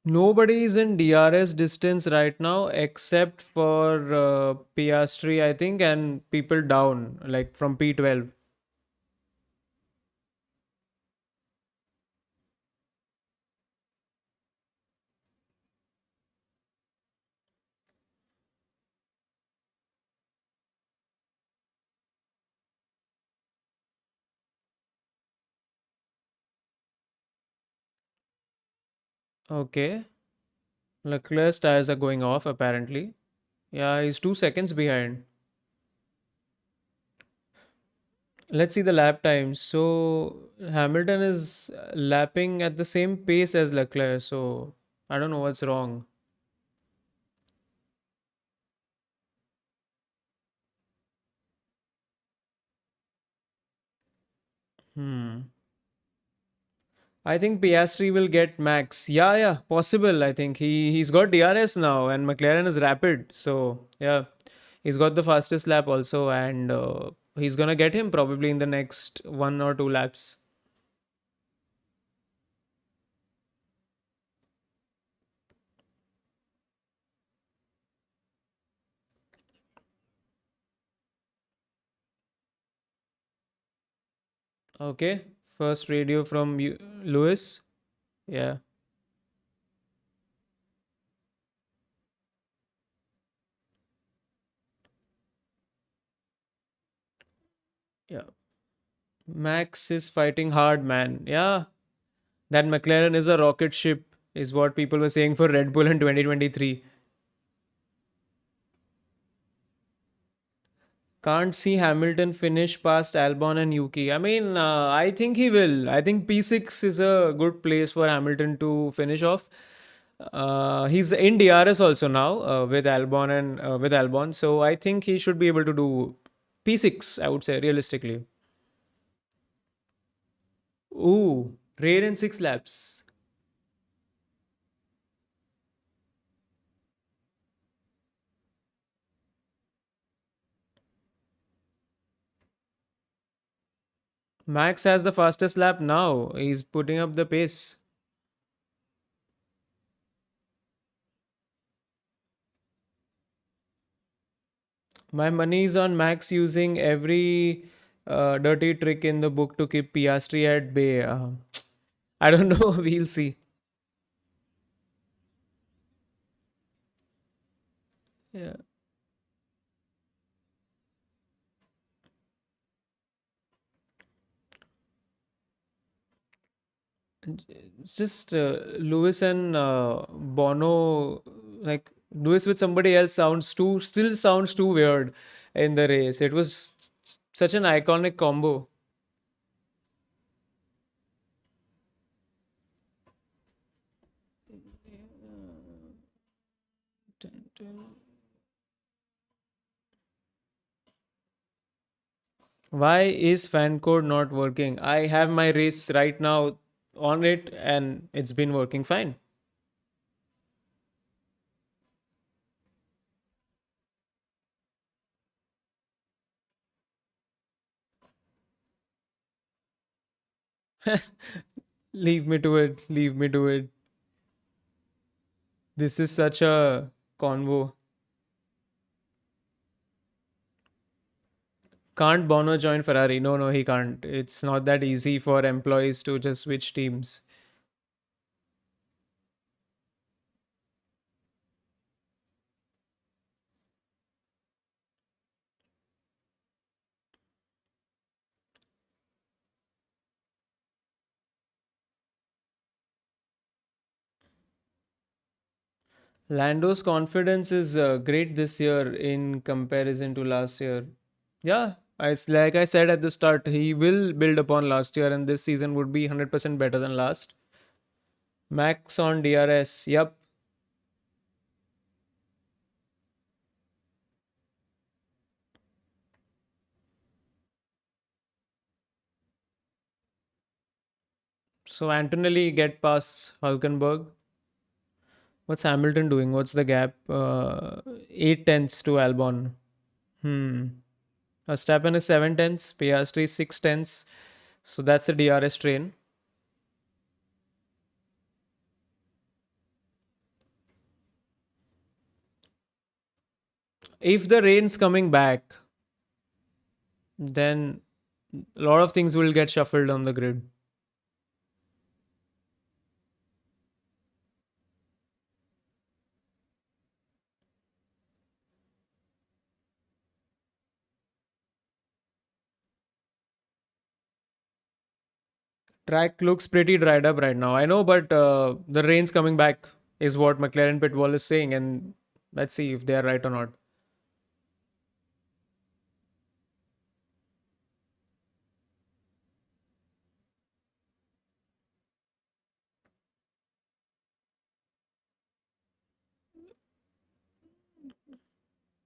Nobody is in DRS distance right now except for Piastri, I think, and people down, like from P12. Okay. Leclerc's tires are going off, apparently. Yeah, he's 2 seconds behind. Let's see the lap times. So Hamilton is lapping at the same pace as Leclerc. So I don't know what's wrong. Hmm. I think Piastri will get Max. Yeah, yeah, possible. I think he's got DRS now, and McLaren is rapid. So yeah, he's got the fastest lap also, and he's gonna get him probably in the next 1 or 2 laps. Okay. First radio from Lewis. Yeah. Yeah. Max is fighting hard, man. Yeah. That McLaren is a rocket ship, is what people were saying for Red Bull in 2023. Can't see Hamilton finish past Albon and Yuki. I mean, I think he will. I think P6 is a good place for Hamilton to finish off. He's in DRS also now with Albon and with Albon, so I think he should be able to do P6. I would say realistically. Ooh, rain in 6 laps. Max has the fastest lap now. He's putting up the pace. My money is on Max using every dirty trick in the book to keep Piastri at bay. I don't know. We'll see. Yeah. It's just Lewis and Bono, like Lewis with somebody else still sounds too weird in the race. It was such an iconic combo. Why is fan code not working? I have my race right now on it and it's been working fine. Leave me to it. Leave me to it. This is such a convo. Can't Bono join Ferrari? No, no, he can't. It's not that easy for employees to just switch teams. Lando's confidence is great this year in comparison to last year. Yeah, like I said at the start, he will build upon last year, and this season would be 100% better than last. Max on DRS. Yep. So Antonelli get past Hulkenberg. What's Hamilton doing? What's the gap? 8 tenths to Albon. Hmm. Verstappen is 7 tenths. Piastri is 6 tenths. So that's a DRS train. If the rain's coming back, then a lot of things will get shuffled on the grid. Track looks pretty dried up right now. I know, but the rain's coming back is what McLaren Pitwall is saying, and let's see if they are right or not.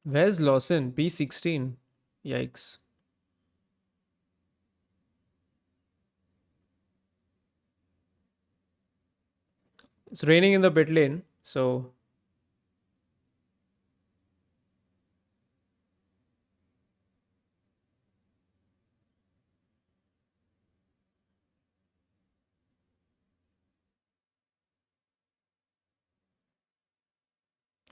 Where's Lawson? P16. Yikes. It's raining in the pit lane, so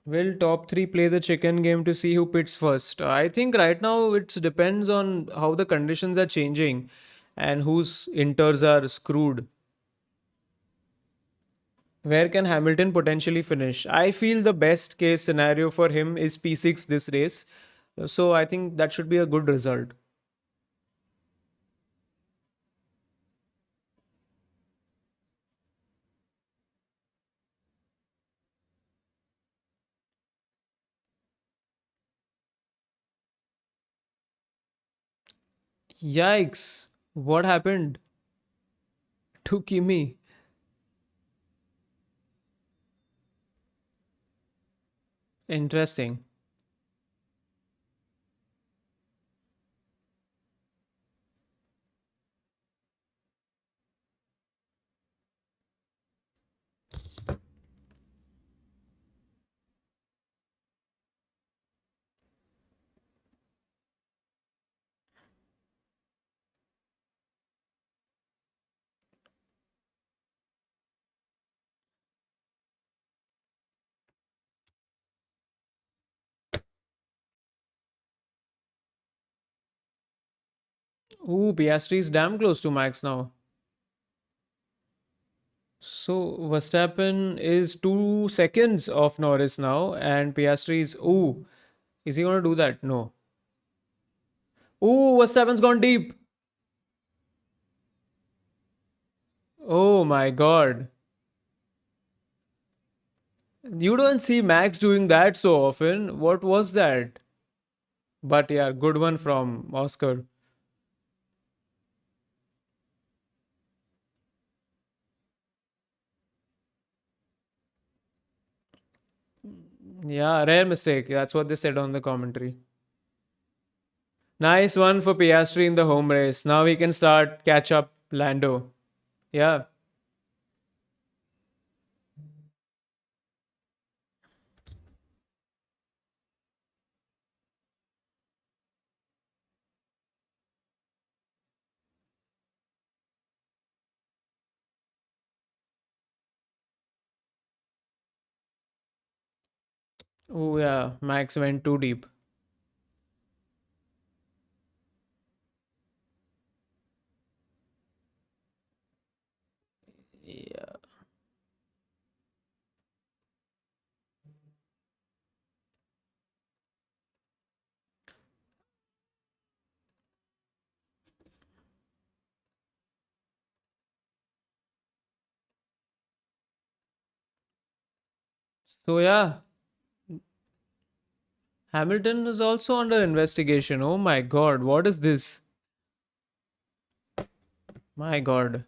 will top three play the chicken game to see who pits first? I think right now it depends on how the conditions are changing. and whose inters are screwed. Where can Hamilton potentially finish? I feel the best case scenario for him is P6 this race. So I think that should be a good result. Yikes. What happened to Kimi? Interesting. Ooh, Piastri is damn close to Max now. So Verstappen is 2 seconds off Norris now, and Piastri is. Ooh, is he going to do that? No. Ooh, Verstappen's gone deep. Oh my god. You don't see Max doing that so often. What was that? But yeah, good one from Oscar. Yeah, rare mistake. That's what they said on the commentary. Nice one for Piastri in the home race. Now we can start catch up Lando. Yeah. Oh yeah, Max went too deep. Yeah. So yeah, Hamilton is also under investigation. Oh my god, what is this? My god.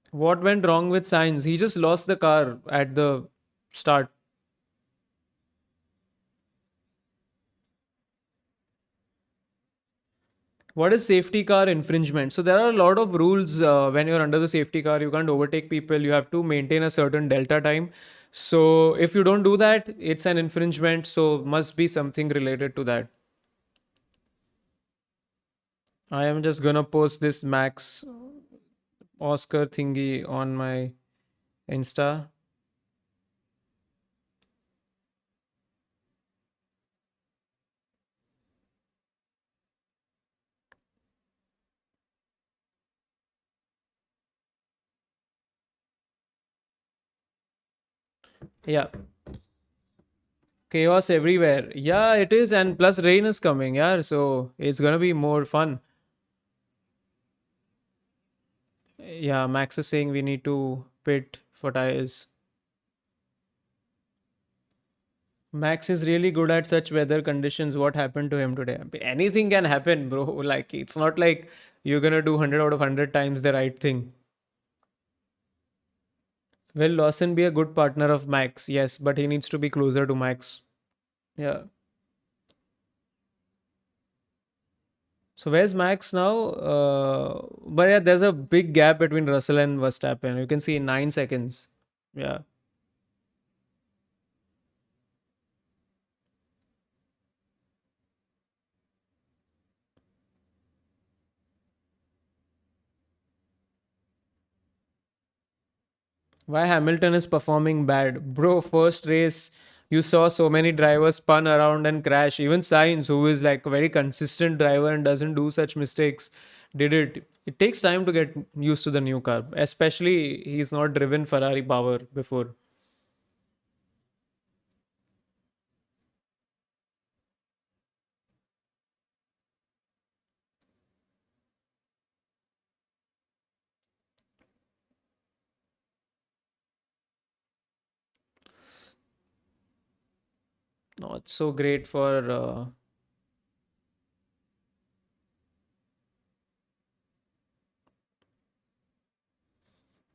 What went wrong with Sainz? He just lost the car at the start. What is safety car infringement? So there are a lot of rules when you're under the safety car. You can't overtake people. You have to maintain a certain delta time. So if you don't do that, it's an infringement. So must be something related to that. I am just gonna post this Max Oscar thingy on my Insta. Yeah, chaos everywhere. Yeah, it is, and plus rain is coming. Yeah, so it's gonna be more fun. Yeah, Max is saying we need to pit for tires. Max is really good at such weather conditions. What happened to him today? Anything can happen, bro. Like, it's not like you're gonna do 100 out of 100 times the right thing. Will Lawson be a good partner of Max? Yes, but he needs to be closer to Max. Yeah. So where's Max now? But yeah, there's a big gap between Russell and Verstappen. You can see 9 seconds. Yeah. Why Hamilton is performing bad? Bro, first race, you saw so many drivers spun around and crash. Even Sainz, who is like a very consistent driver and doesn't do such mistakes, did it. It takes time to get used to the new car, especially he's not driven Ferrari power before. Not so great for.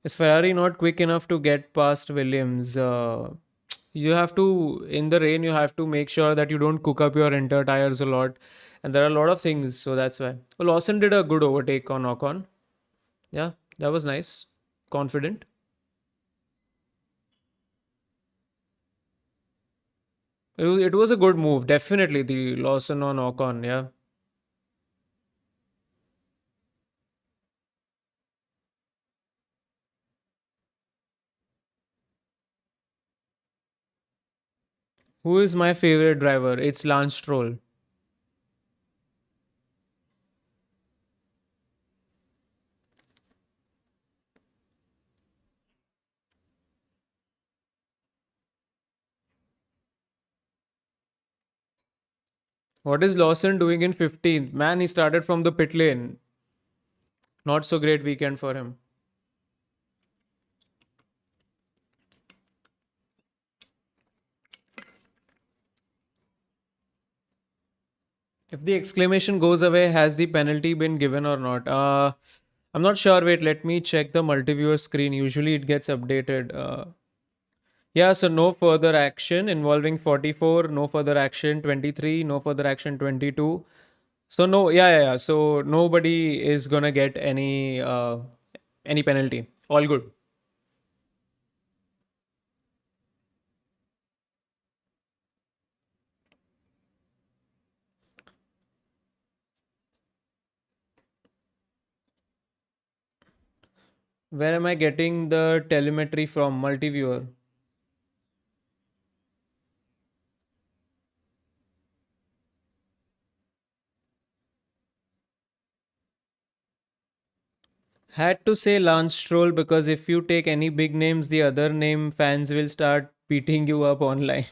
Is Ferrari not quick enough to get past Williams? You have to, in the rain, you have to make sure that you don't cook up your inter tires a lot. And there are a lot of things, so that's why. Well, Lawson did a good overtake on Ocon. Yeah, that was nice. Confident. It was a good move, definitely. The Lawson on Ocon, yeah. Who is my favorite driver? It's Lance Stroll. What is Lawson doing in 15th? Man, he started from the pit lane. Not so great weekend for him. If the exclamation goes away, has the penalty been given or not? I'm not sure. Wait, let me check the multi-viewer screen. Usually it gets updated. Yeah, so no further action involving 44, no further action 23, no further action 22. So no, yeah. So nobody is gonna get any penalty. All good. Where am I getting the telemetry from? Multi-viewer. Had to say Lance Stroll because if you take any big names, the other name fans will start beating you up online.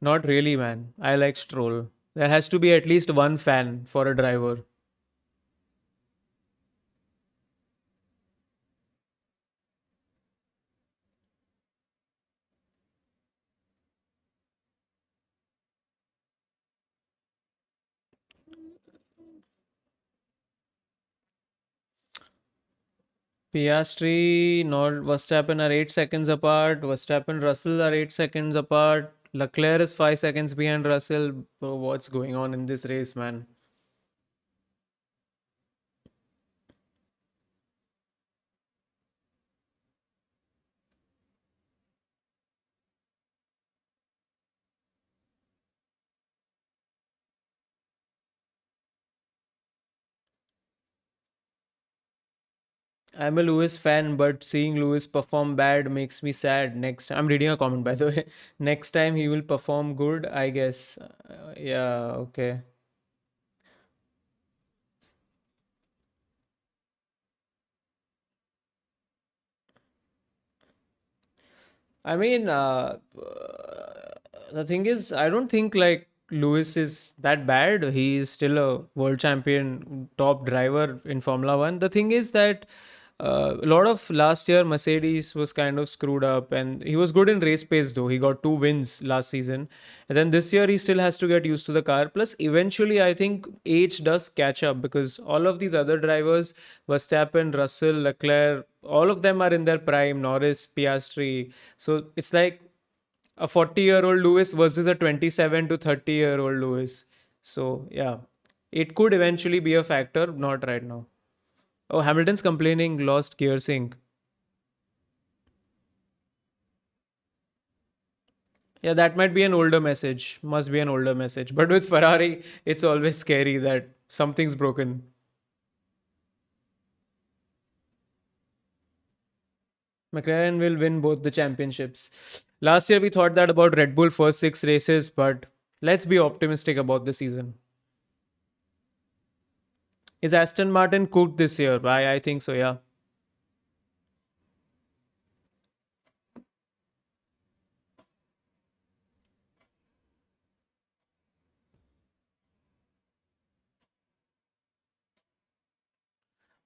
Not really, man. I like Stroll. There has to be at least one fan for a driver. Piastri, nor Verstappen are 8 seconds apart. Verstappen, Russell are 8 seconds apart. Leclerc is 5 seconds behind Russell. Bro, what's going on in this race, man? I'm a Lewis fan, but seeing Lewis perform bad makes me sad. Next, I'm reading a comment by the way. Next time he will perform good, I guess. Yeah, okay. I mean, the thing is, I don't think like Lewis is that bad. He is still a world champion, top driver in Formula One. The thing is that a lot of last year Mercedes was kind of screwed up, and he was good in race pace though. He got two wins last season, and then this year he still has to get used to the car. Plus, eventually, I think age does catch up because all of these other drivers, Verstappen, Russell, Leclerc, all of them are in their prime. Norris, Piastri. So it's like a 40-year-old Lewis versus a 27 to 30-year-old Lewis. So yeah, it could eventually be a factor, not right now. Oh, Hamilton's complaining lost gear sync. Yeah, that might be an older message. Must be an older message. But with Ferrari, it's always scary that something's broken. McLaren will win both the championships. Last year we thought that about Red Bull first six races, but let's be optimistic about the season. Is Aston Martin cooked this year? I think so, yeah.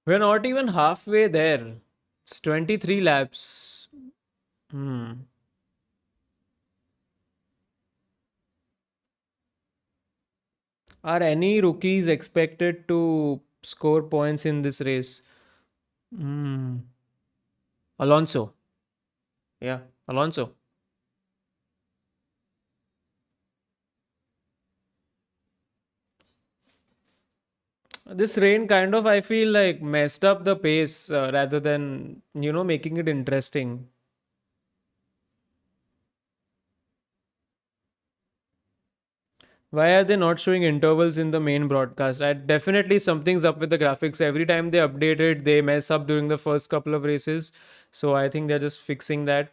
We're not even halfway there. It's 23 laps. Hmm. Are any rookies expected to score points in this race? Hmm. Alonso. Yeah, Alonso. This rain kind of, I feel like, messed up the pace rather than, making it interesting. Why are they not showing intervals in the main broadcast? Definitely something's up with the graphics. Every time they update it, they mess up during the first couple of races. So I think they're just fixing that.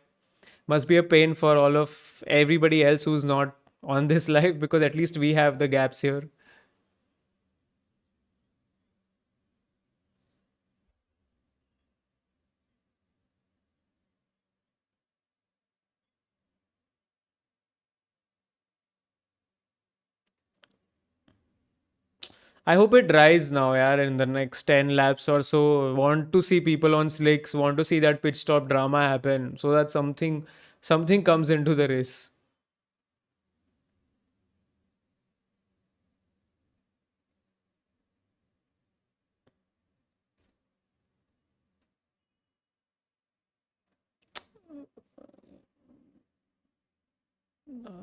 Must be a pain for all of everybody else who's not on this live, because at least we have the gaps here. I hope it dries now, yeah, in the next 10 laps or so. Want to see people on slicks, want to see that pit stop drama happen so that something comes into the race.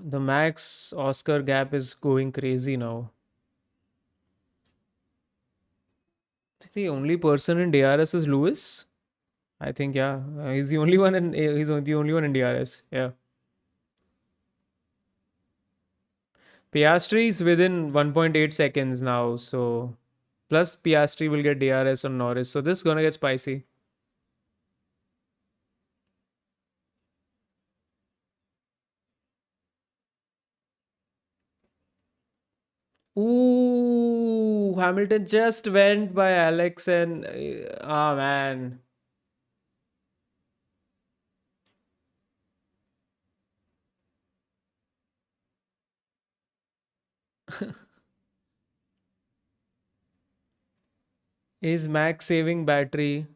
The Max Oscar gap is going crazy now. The only person in DRS is Lewis. I think, yeah, he's the only one in the only one in DRS. Yeah, Piastri is within 1.8 seconds now. So plus Piastri will get DRS on Norris. So this is gonna get spicy. Ooh, Hamilton just went by Alex and ah man, is Max saving battery?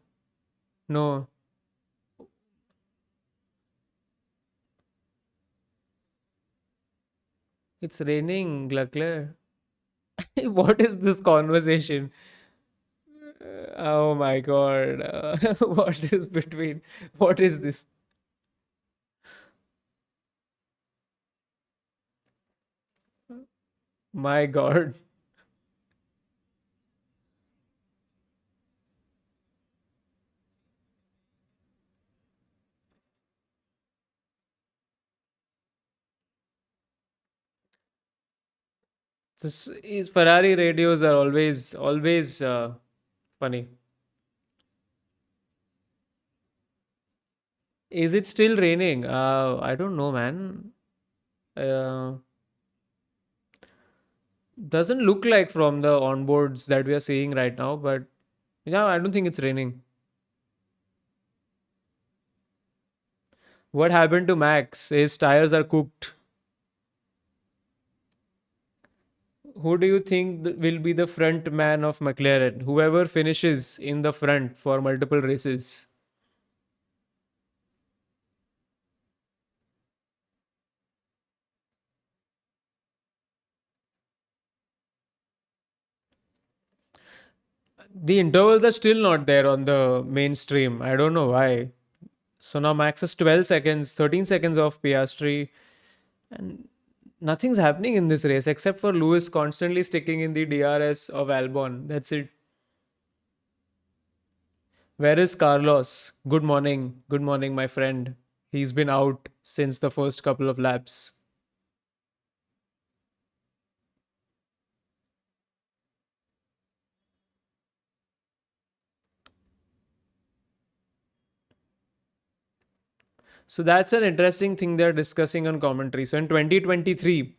No, it's raining, Leclerc. What is this conversation? Oh my god, what is between? What is this? My god, this is Ferrari radios are always funny. Is it still raining? I don't know, man. Uh, Doesn't look like from the onboards that we are seeing right now, but yeah, I don't think it's raining. What happened to Max? His tires are cooked. Who do you think will be the front man of McLaren? Whoever finishes in the front for multiple races. The intervals are still not there on the mainstream. I don't know why. So now Max is 12 seconds, 13 seconds off Piastri, and nothing's happening in this race except for Lewis constantly sticking in the DRS of Albon. That's it. Where is Carlos? Good morning. Good morning, my friend. He's been out since the first couple of laps. So that's an interesting thing they're discussing on commentary. So in 2023,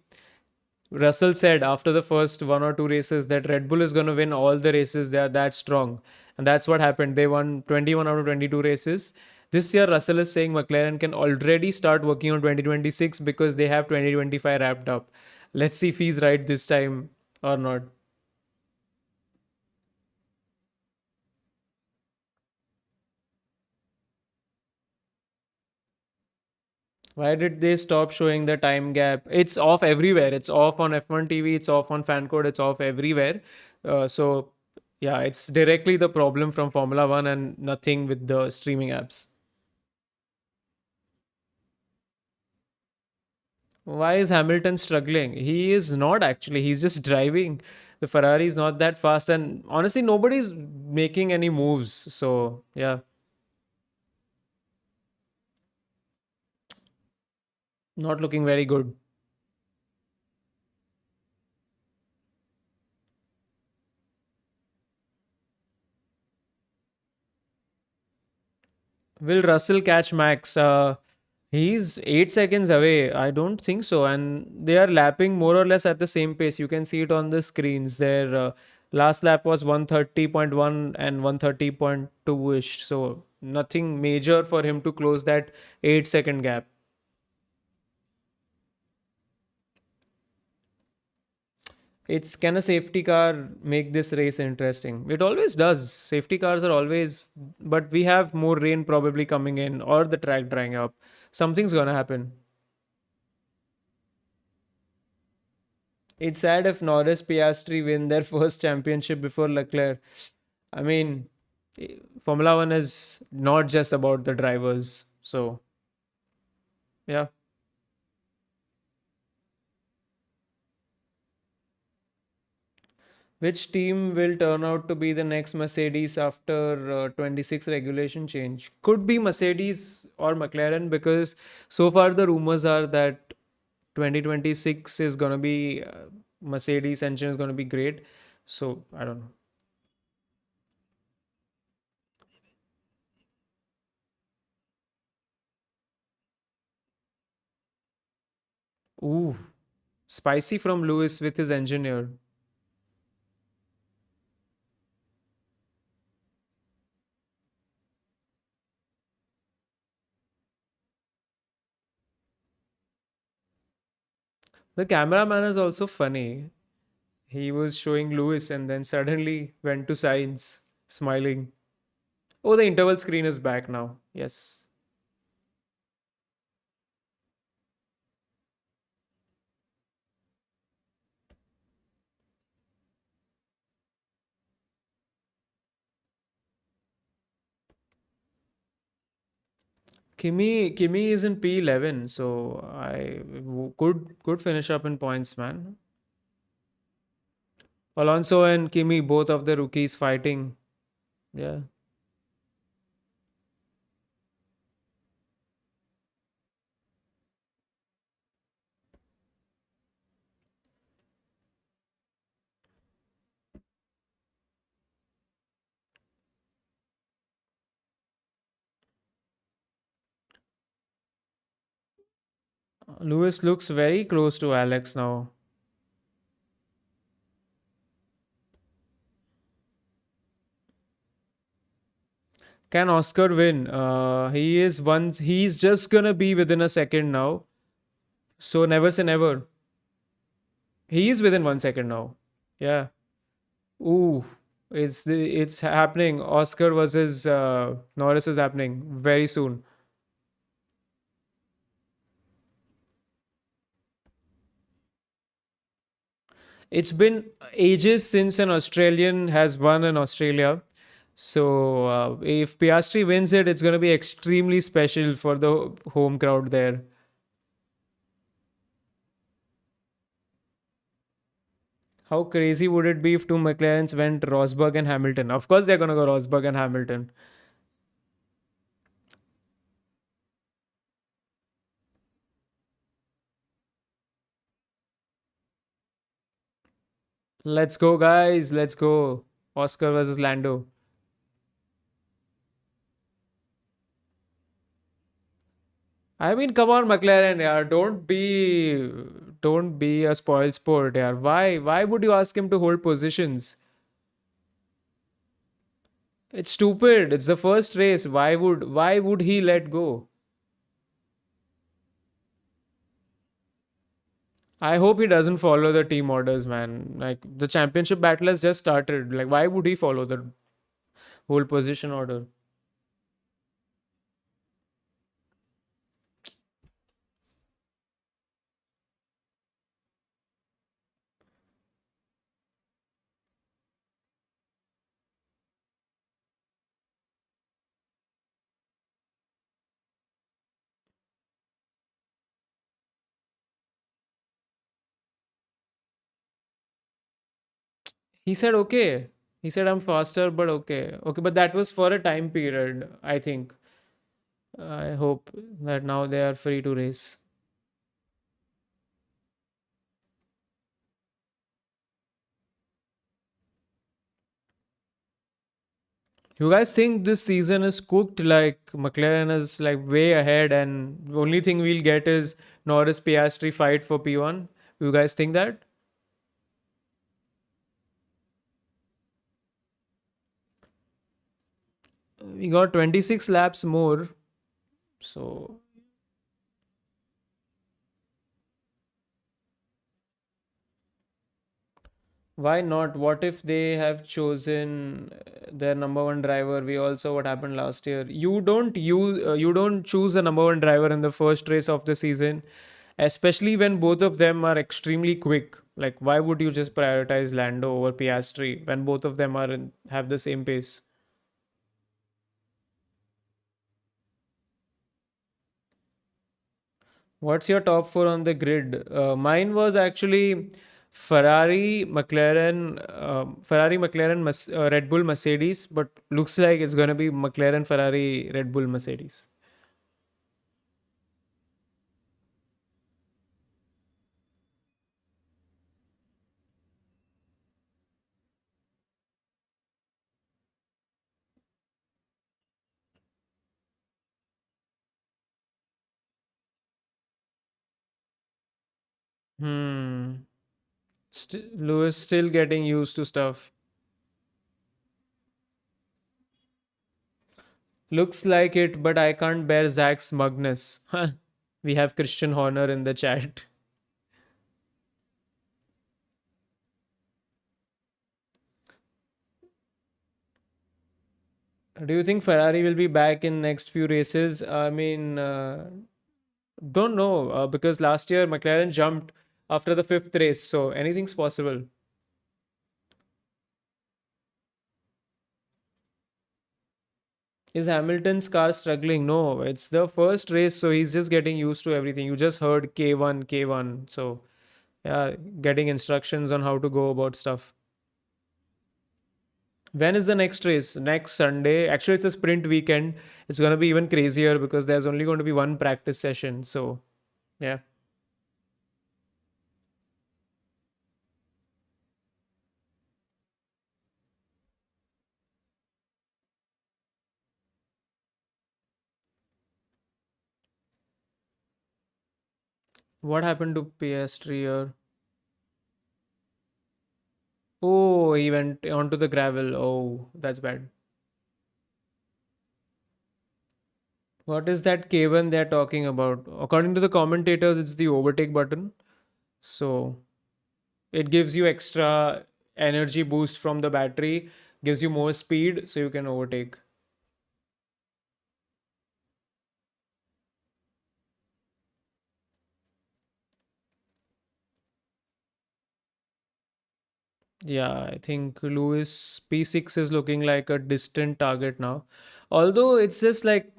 Russell said after the first one or two races that Red Bull is going to win all the races. They are that strong. And that's what happened. They won 21 out of 22 races. This year, Russell is saying McLaren can already start working on 2026 because they have 2025 wrapped up. Let's see if he's right this time or not. Why did they stop showing the time gap? It's off everywhere. It's off on F1 TV, it's off on fan code, it's off everywhere. So, yeah, it's directly the problem from Formula One and nothing with the streaming apps. Why is Hamilton struggling? He is not actually. He's just driving. The Ferrari is not that fast, and honestly, nobody's making any moves. So, yeah, not looking very good. Will Russell catch Max? He's 8 seconds away. I don't think so. And they are lapping more or less at the same pace. You can see it on the screens. Their last lap was 130.1 and 130.2 ish. So nothing major for him to close that 8 second gap. It's can a safety car make this race interesting? It always does. Safety cars are always, but we have more rain probably coming in or the track drying up. Something's gonna happen. It's sad if Norris Piastri win their first championship before Leclerc. I mean, Formula One is not just about the drivers. So, yeah. Which team will turn out to be the next Mercedes after 26 regulation change? Could be Mercedes or McLaren because so far the rumors are that 2026 is going to be Mercedes engine is going to be great. So, I don't know. Ooh, spicy from Lewis with his engineer. The cameraman is also funny. He was showing Lewis and then suddenly went to Sainz, smiling. Oh, the interval screen is back now. Yes. Kimi is in P11, so could finish up in points, man. Alonso and Kimi, both of the rookies fighting. Yeah. Lewis looks very close to Alex now. Can Oscar win? He's just gonna be within a second now. So never say never. He is within 1 second now. Yeah. Ooh, it's happening. Oscar versus Norris is happening very soon. It's been ages since an Australian has won in Australia. So if Piastri wins it, it's going to be extremely special for the home crowd there. How crazy would it be if two McLarens went Rosberg and Hamilton? Of course, they're going to go Rosberg and Hamilton. Let's go, guys. Let's go. Oscar versus Lando. I mean, come on, McLaren, yeah, don't be a spoil sport, yeah. Why would you ask him to hold positions? It's stupid. It's the first race. Why would he let go? I hope he doesn't follow the team orders, man. Like the championship battle has just started. Like why would he follow the whole position order? He said okay. He said I'm faster, but okay. Okay, but that was for a time period, I think. I hope that now they are free to race. You guys think this season is cooked? Like McLaren is like way ahead, and the only thing we'll get is Norris Piastri fight for P1. You guys think that? We got 26 laps more, so why not? What if they have chosen their number one driver? We also what happened last year. You don't choose the number one driver in the first race of the season, especially when both of them are extremely quick. Like why would you just prioritize Lando over Piastri when both of them have the same pace? What's your top four on the grid? Mine was actually Ferrari, McLaren, Red Bull, Mercedes, but looks like it's going to be McLaren, Ferrari, Red Bull, Mercedes. Hmm. Lewis still getting used to stuff. Looks like it, but I can't bear Zach's smugness. We have Christian Horner in the chat. Do you think Ferrari will be back in next few races? I mean, don't know because last year McLaren jumped after the fifth race, so anything's possible. Is Hamilton's car struggling? No, it's the first race, so he's just getting used to everything. You just heard K1, K1. So, yeah, getting instructions on how to go about stuff. When is the next race? Next Sunday. Actually, it's a sprint weekend. It's going to be even crazier because there's only going to be one practice session. So, yeah. What happened to PS3 here? Oh, he went onto the gravel. Oh, that's bad. What is that K1 they're talking about? According to the commentators, it's the overtake button. So it gives you extra energy boost from the battery, gives you more speed so you can overtake. Yeah, I think Lewis P6 is looking like a distant target now. Although it's just like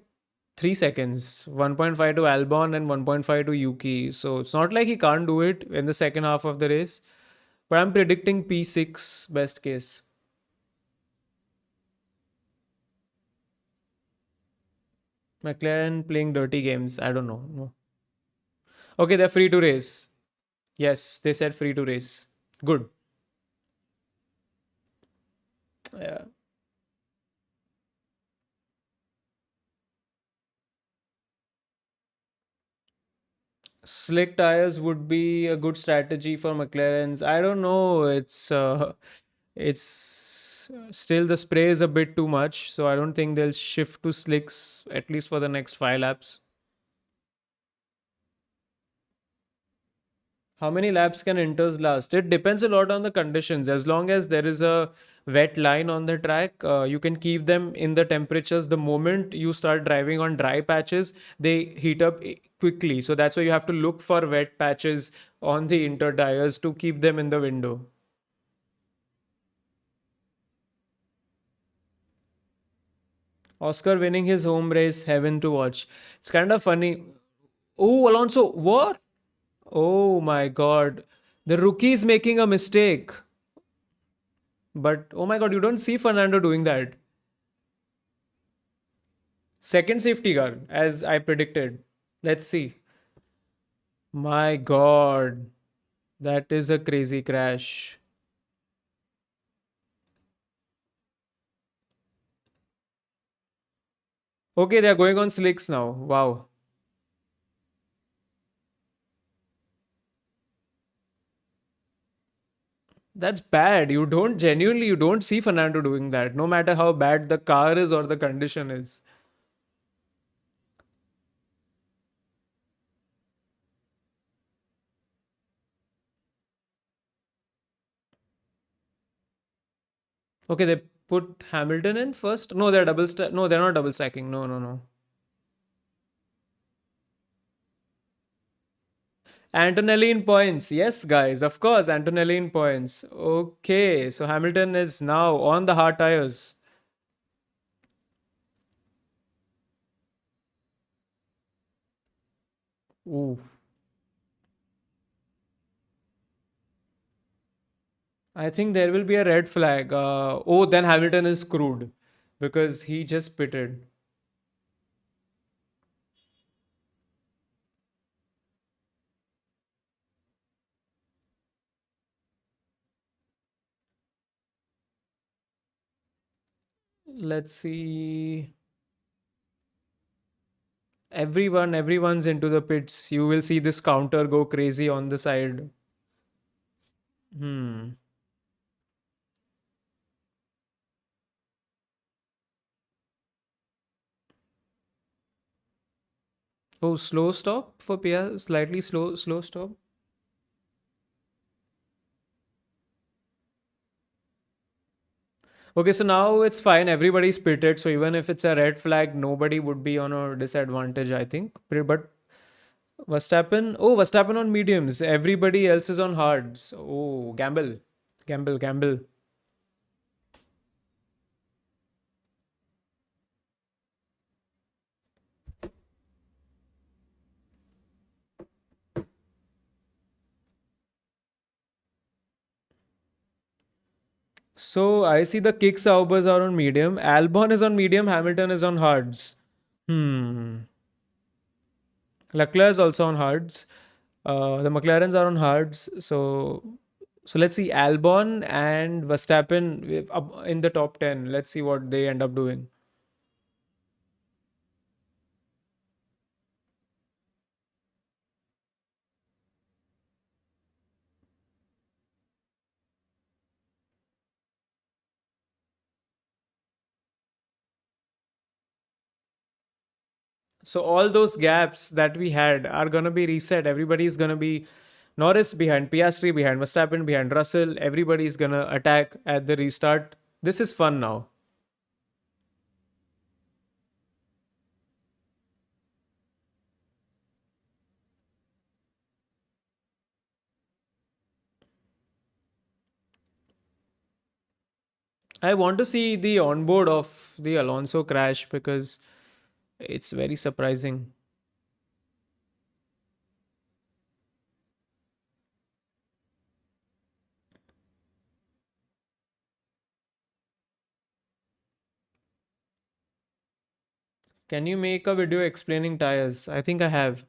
3 seconds 1.5 to Albon and 1.5 to Yuki. So it's not like he can't do it in the second half of the race. But I'm predicting P6 best case. McLaren playing dirty games. I don't know. No. Okay, they're free to race. Yes, they said free to race. Good. Yeah. Slick tires would be a good strategy for McLaren's. I don't know. It's still the spray is a bit too much, so I don't think they'll shift to slicks at least for the next 5 laps. How many laps can inters last? It depends a lot on the conditions. As long as there is a wet line on the track, you can keep them in the temperatures. The moment you start driving on dry patches, they heat up quickly. So that's why you have to look for wet patches on the inter tires to keep them in the window. Oscar winning his home race, heaven to watch. It's kind of funny. Oh, Alonso, what? Oh my God. The rookie is making a mistake. But oh my God, you don't see Fernando doing that. Second safety car, as I predicted. Let's see. My God, that is a crazy crash. Okay, they're going on slicks now. Wow. That's bad. You don't see Fernando doing that, no matter how bad the car is or the condition is. Okay, they put Hamilton in first. No, no, they're not double stacking. No, no, no. Antonelli in points. Yes, guys, of course, Antonelli in points. Okay, so Hamilton is now on the hard tires. Ooh. I think there will be a red flag. Oh, then Hamilton is screwed because he just pitted. Let's see. Everyone's into the pits. You will see this counter go crazy on the side. Hmm. Oh, slow stop for Pia. Slightly slow stop. Okay, so now it's fine. Everybody's pitted. So even if it's a red flag, nobody would be on a disadvantage, I think. But Verstappen, oh, Verstappen on mediums. Everybody else is on hards. Oh, gamble. So I see the kick Saubers are on medium. Albon is on medium. Hamilton is on hards. Hmm. Leclerc is also on hards. The McLarens are on hards. So let's see Albon and Verstappen up in the top 10. Let's see what they end up doing. So all those gaps that we had are gonna be reset. Everybody's gonna be Norris behind, Piastri behind, Verstappen behind, Russell. Everybody's gonna attack at the restart. This is fun now. I want to see the onboard of the Alonso crash because it's very surprising. Can you make a video explaining tires? I think I have.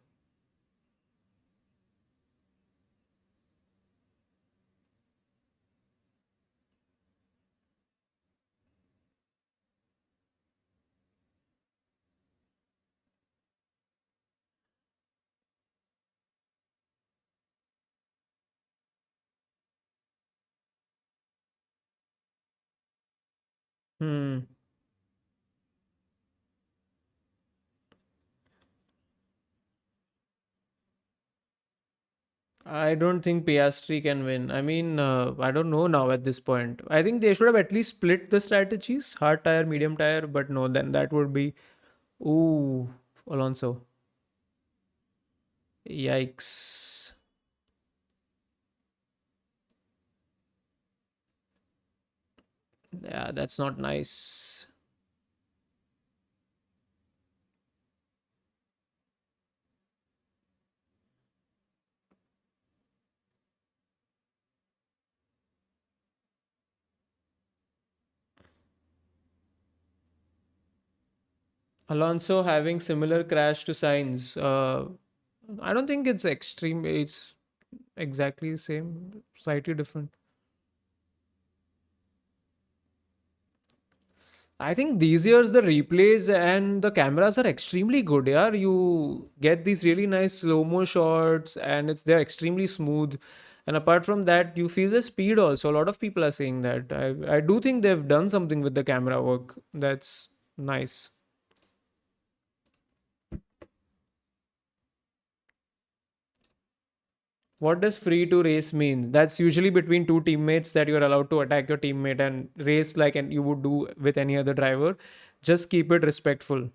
Hmm. I don't think Piastri can win. I mean, I don't know now at this point. I think they should have at least split the strategies, hard tire, medium tire, but no, then that would be, ooh, Alonso. Yikes. Yeah, that's not nice. Alonso having similar crash to Sainz. I don't think it's extreme. It's exactly the same, slightly different. I think these years the replays and the cameras are extremely good. Yeah, you get these really nice slow mo shots, and they're extremely smooth. And apart from that, you feel the speed also. A lot of people are saying that. I do think they've done something with the camera work. That's nice. What does free to race mean? That's usually between two teammates that you're allowed to attack your teammate and race like you would do with any other driver. Just keep it respectful.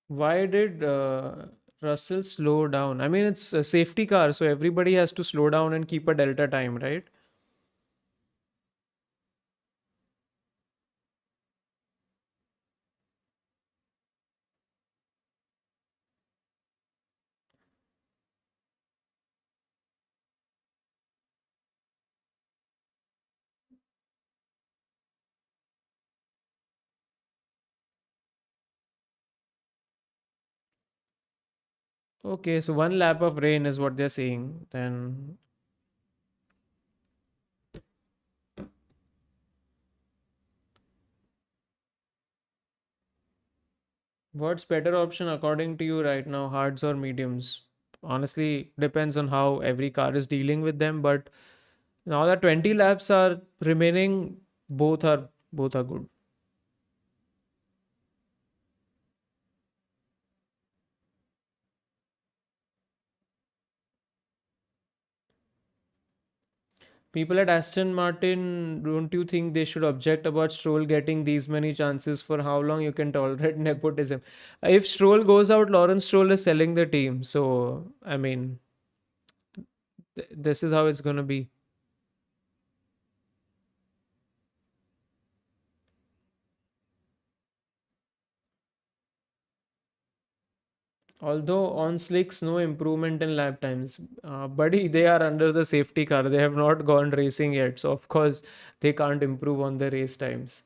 Why did Russell slow down? I mean, it's a safety car, so everybody has to slow down and keep a delta time, right? Okay, so one lap of rain is what they're saying. Then what's better option according to you right now, hards or mediums? Honestly, depends on how every car is dealing with them, but now that 20 laps are remaining, both are good. People at Aston Martin, don't you think they should object about Stroll getting these many chances? For how long you can tolerate nepotism? If Stroll goes out, Lawrence Stroll is selling the team. So, I mean, this is how it's going to be. Although on slicks, no improvement in lap times. Buddy, they are under the safety car. They have not gone racing yet. So, of course, they can't improve on the race times.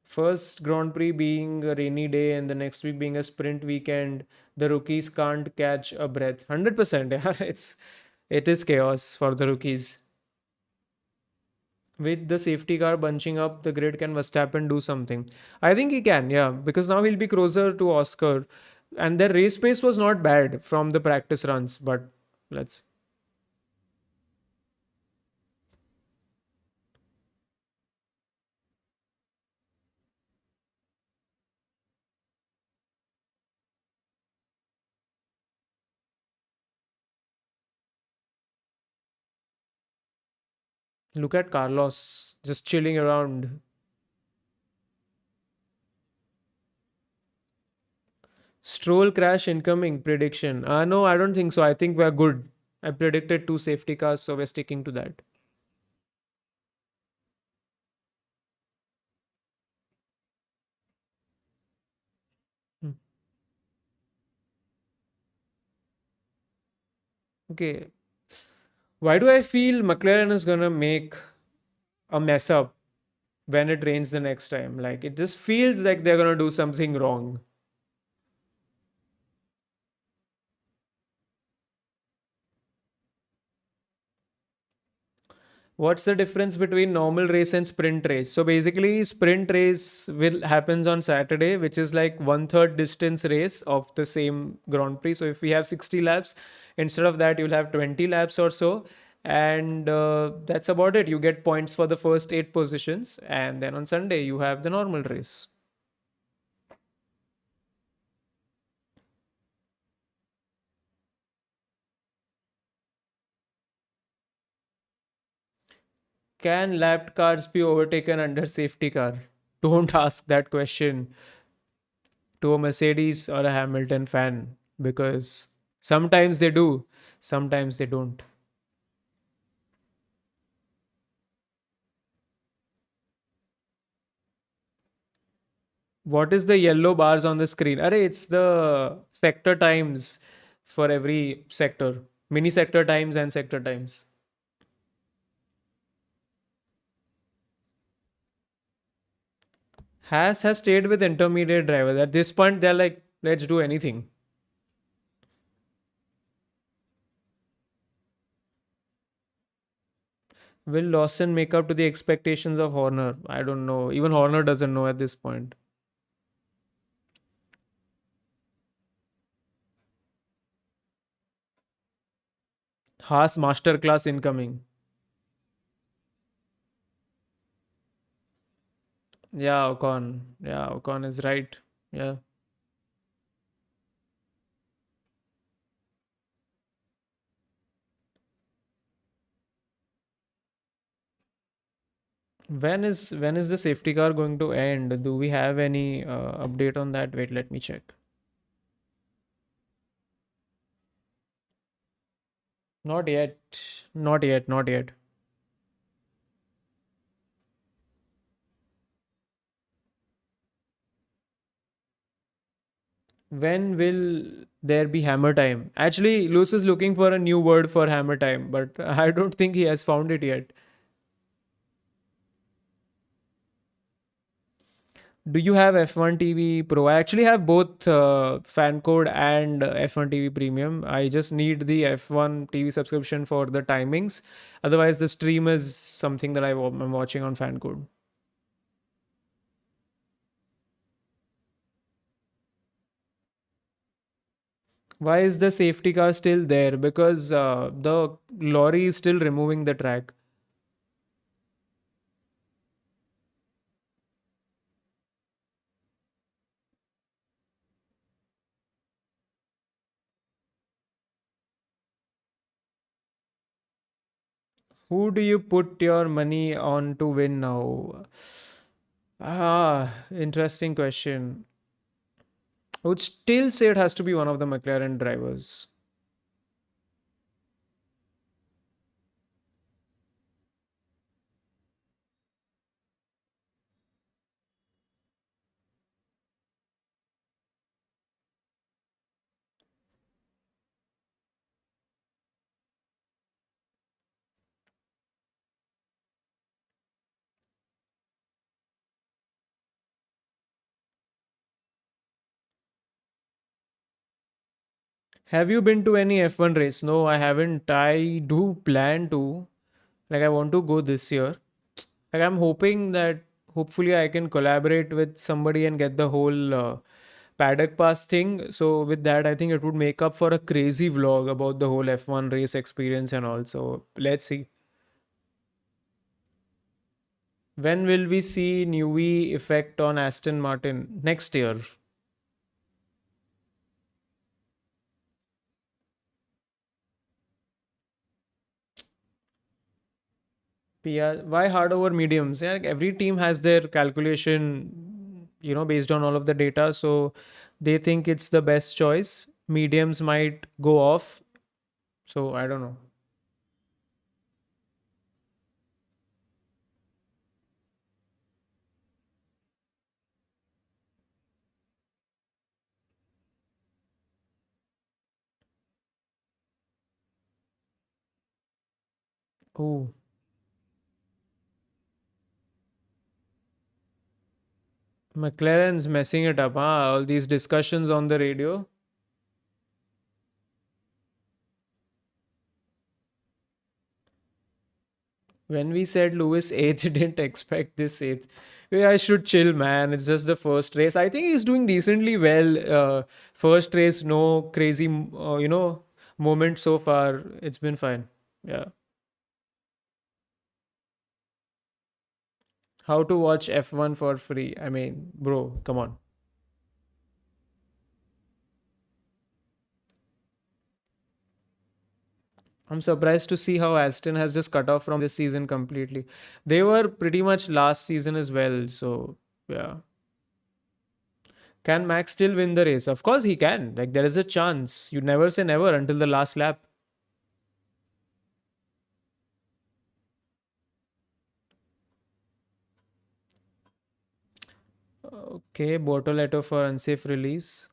First Grand Prix being a rainy day and the next week being a sprint weekend, the rookies can't catch a breath. 100%. Yeah, it is chaos for the rookies. With the safety car bunching up, the grid can Verstappen do something. I think he can, yeah, because now he'll be closer to Oscar. And their race pace was not bad from the practice runs, but let's look at Carlos just chilling around. Stroll crash incoming prediction. No, I don't think so. I think we're good. I predicted two safety cars, so we're sticking to that. Hmm. Okay. Why do I feel McLaren is gonna make a mess up when it rains the next time? Like it just feels like they're gonna do something wrong. What's the difference between normal race and sprint race? So basically, sprint race will happens on Saturday, which is like one third distance race of the same Grand Prix. So if we have 60 laps, instead of that, you'll have 20 laps or so, and that's about it. You get points for the first eight positions, and then on Sunday you have the normal race. Can lap cars be overtaken under safety car? Don't ask that question to a Mercedes or a Hamilton fan because sometimes they do, sometimes they don't. What is the yellow bars on the screen? Array, it's the sector times for every sector, mini sector times and sector times. Has stayed with intermediate drivers. At this point, they're like, let's do anything. Will Lawson make up to the expectations of Horner? I don't know. Even Horner doesn't know at this point. Haas masterclass incoming. Yeah, Ocon. Yeah, Ocon is right. Yeah. When is the safety car going to end? Do we have any update on that? Wait, let me check. Not yet. Not yet. Not yet. When will there be hammer time? Actually, Luce is looking for a new word for hammer time, but I don't think he has found it yet. Do you have F1 TV Pro? I actually have both fan code and F1 TV Premium. I just need the F1 TV subscription for the timings. Otherwise, the stream is something that I'm watching on fan code. Why is the safety car still there? Because the lorry is still removing the track. Who do you put your money on to win now? Interesting question. I would still say it has to be one of the McLaren drivers. Have you been to any F1 race? No, I haven't. I do plan to. Like, I want to go this year. Like, I'm hoping that hopefully I can collaborate with somebody and get the whole paddock pass thing. So, with that, I think it would make up for a crazy vlog about the whole F1 race experience and all. So, let's see. When will we see Newey effect on Aston Martin? Next year. PR, why hard over mediums? Yeah, like every team has their calculation, based on all of the data. So they think it's the best choice. Mediums might go off. So I don't know. Oh, McLaren's messing it up, huh? All these discussions on the radio. When we said Lewis eighth, didn't expect this eighth. Yeah, I should chill, man. It's just the first race. I think he's doing decently well. First race, no crazy, moment so far. It's been fine. Yeah. How to watch F1 for free? I mean, bro, come on. I'm surprised to see how Aston has just cut off from this season completely. They were pretty much last season as well. So, yeah. Can Max still win the race? Of course he can. Like, there is a chance. You never say never until the last lap. Okay, Bortoletto for unsafe release.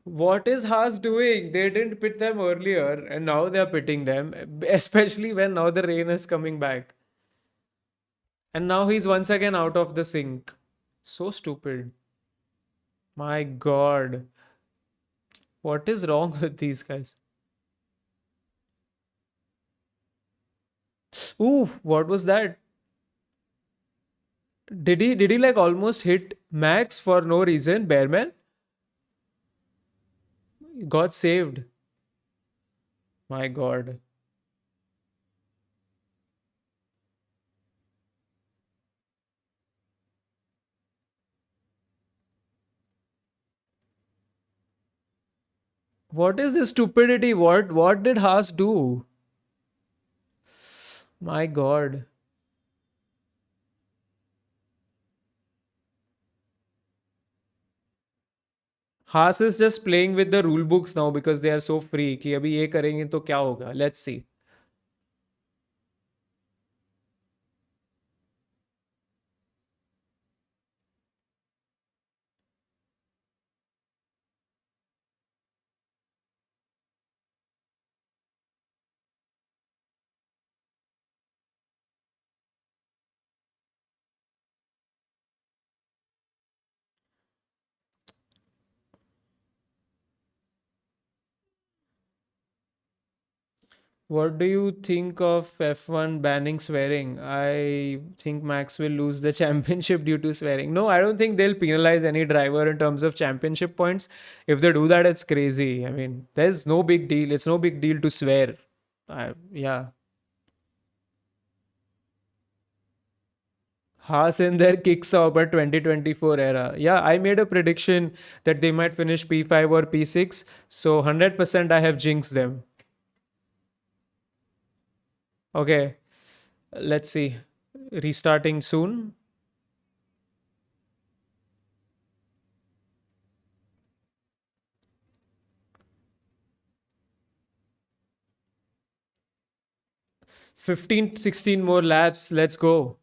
What is Haas doing? They didn't pit them earlier and now they're pitting them, especially when now the rain is coming back. And now he's once again out of the sync. So stupid. My God. What is wrong with these guys? Ooh, what was that? Did he like almost hit Max for no reason? Bearman got saved. My God. What is this stupidity? What did Haas do? My God. Haas is just playing with the rule books now because they are so free कि अभी ये करेंगे तो क्या होगा? Let's see. What do you think of F1 banning swearing? I think Max will lose the championship due to swearing. No, I don't think they'll penalize any driver in terms of championship points. If they do that, it's crazy. I mean, there's no big deal. It's no big deal to swear. Yeah. Haas in their kicks off at 2024 era. Yeah, I made a prediction that they might finish P5 or P6. So 100% I have jinxed them. Okay, let's see. Restarting soon. 15, 16 more laps. Let's go.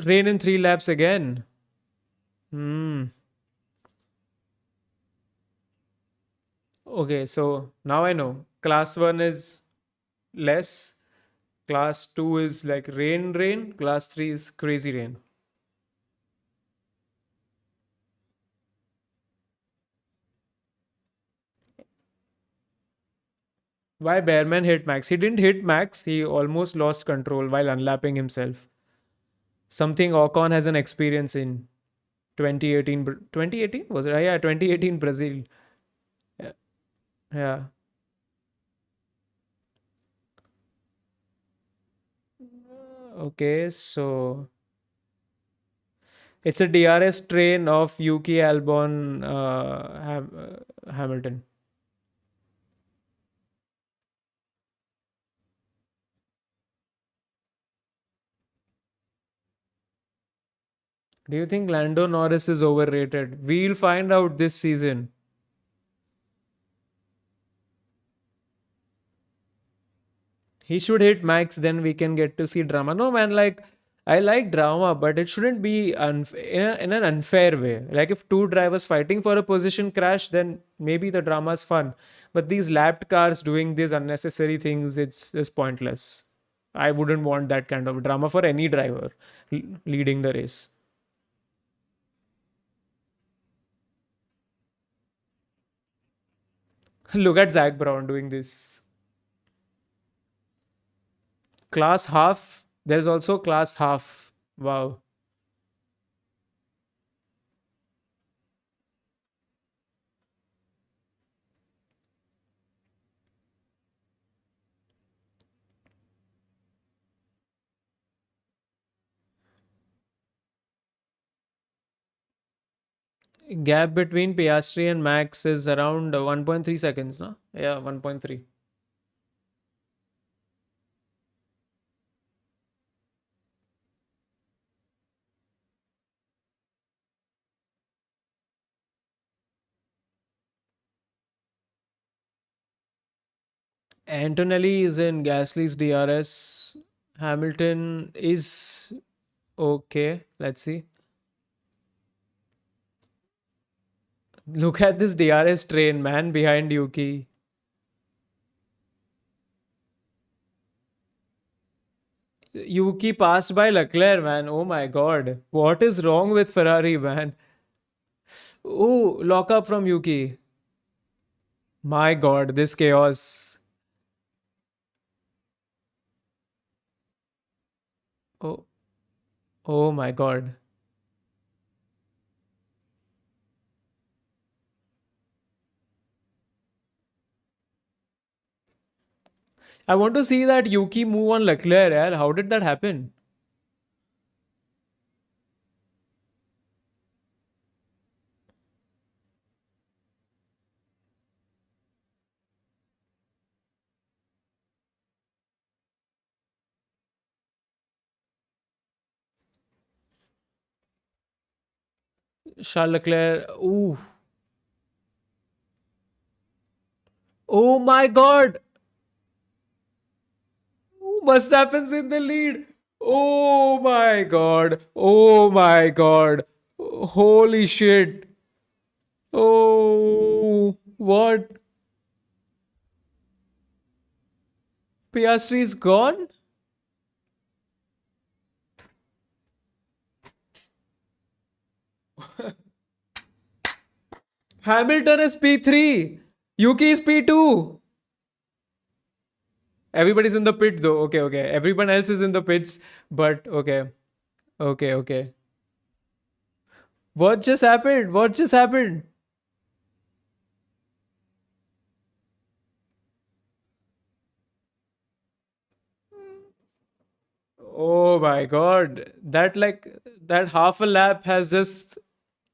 Rain in 3 laps again. Hmm. Okay, so now I know. Class 1 is less. Class 2 is like rain, rain. Class 3 is crazy rain. Why Bearman hit Max? He didn't hit Max. He almost lost control while unlapping himself. Something Ocon has an experience in 2018. 2018? Was it? Yeah, 2018 Brazil. Yeah. Yeah. Okay, so it's a DRS train of Yuki Albon Hamilton. Do you think Lando Norris is overrated? We'll find out this season. He should hit Max, then we can get to see drama. No, man, like, I like drama, but it shouldn't be in an unfair way. Like, if two drivers fighting for a position crash, then maybe the drama's fun. But these lapped cars doing these unnecessary things, it's pointless. I wouldn't want that kind of drama for any driver leading the race. Look at Zach Brown doing this. Class half. There's also class half. Wow. Gap between Piastri and Max is around 1.3 seconds, no? Yeah, 1.3. Antonelli is in Gasly's DRS. Hamilton is okay. Let's see. Look at this DRS train, man, behind Yuki. Yuki passed by Leclerc, man. Oh my god. What is wrong with Ferrari, man? Oh, lock up from Yuki. My god, this chaos. Oh, oh my god. I want to see that Yuki move on Leclerc, yaar. How did that happen? Charles Leclerc. Ooh. Oh my god. Must happens in the lead. Oh my god. Oh my god. Holy shit. Oh, what? Piastri is gone? Hamilton is P3. Yuki is P2. Everybody's in the pit though. Okay, okay. Everyone else is in the pits, but okay. Okay, okay. What just happened? What just happened? Oh my god. That half a lap has just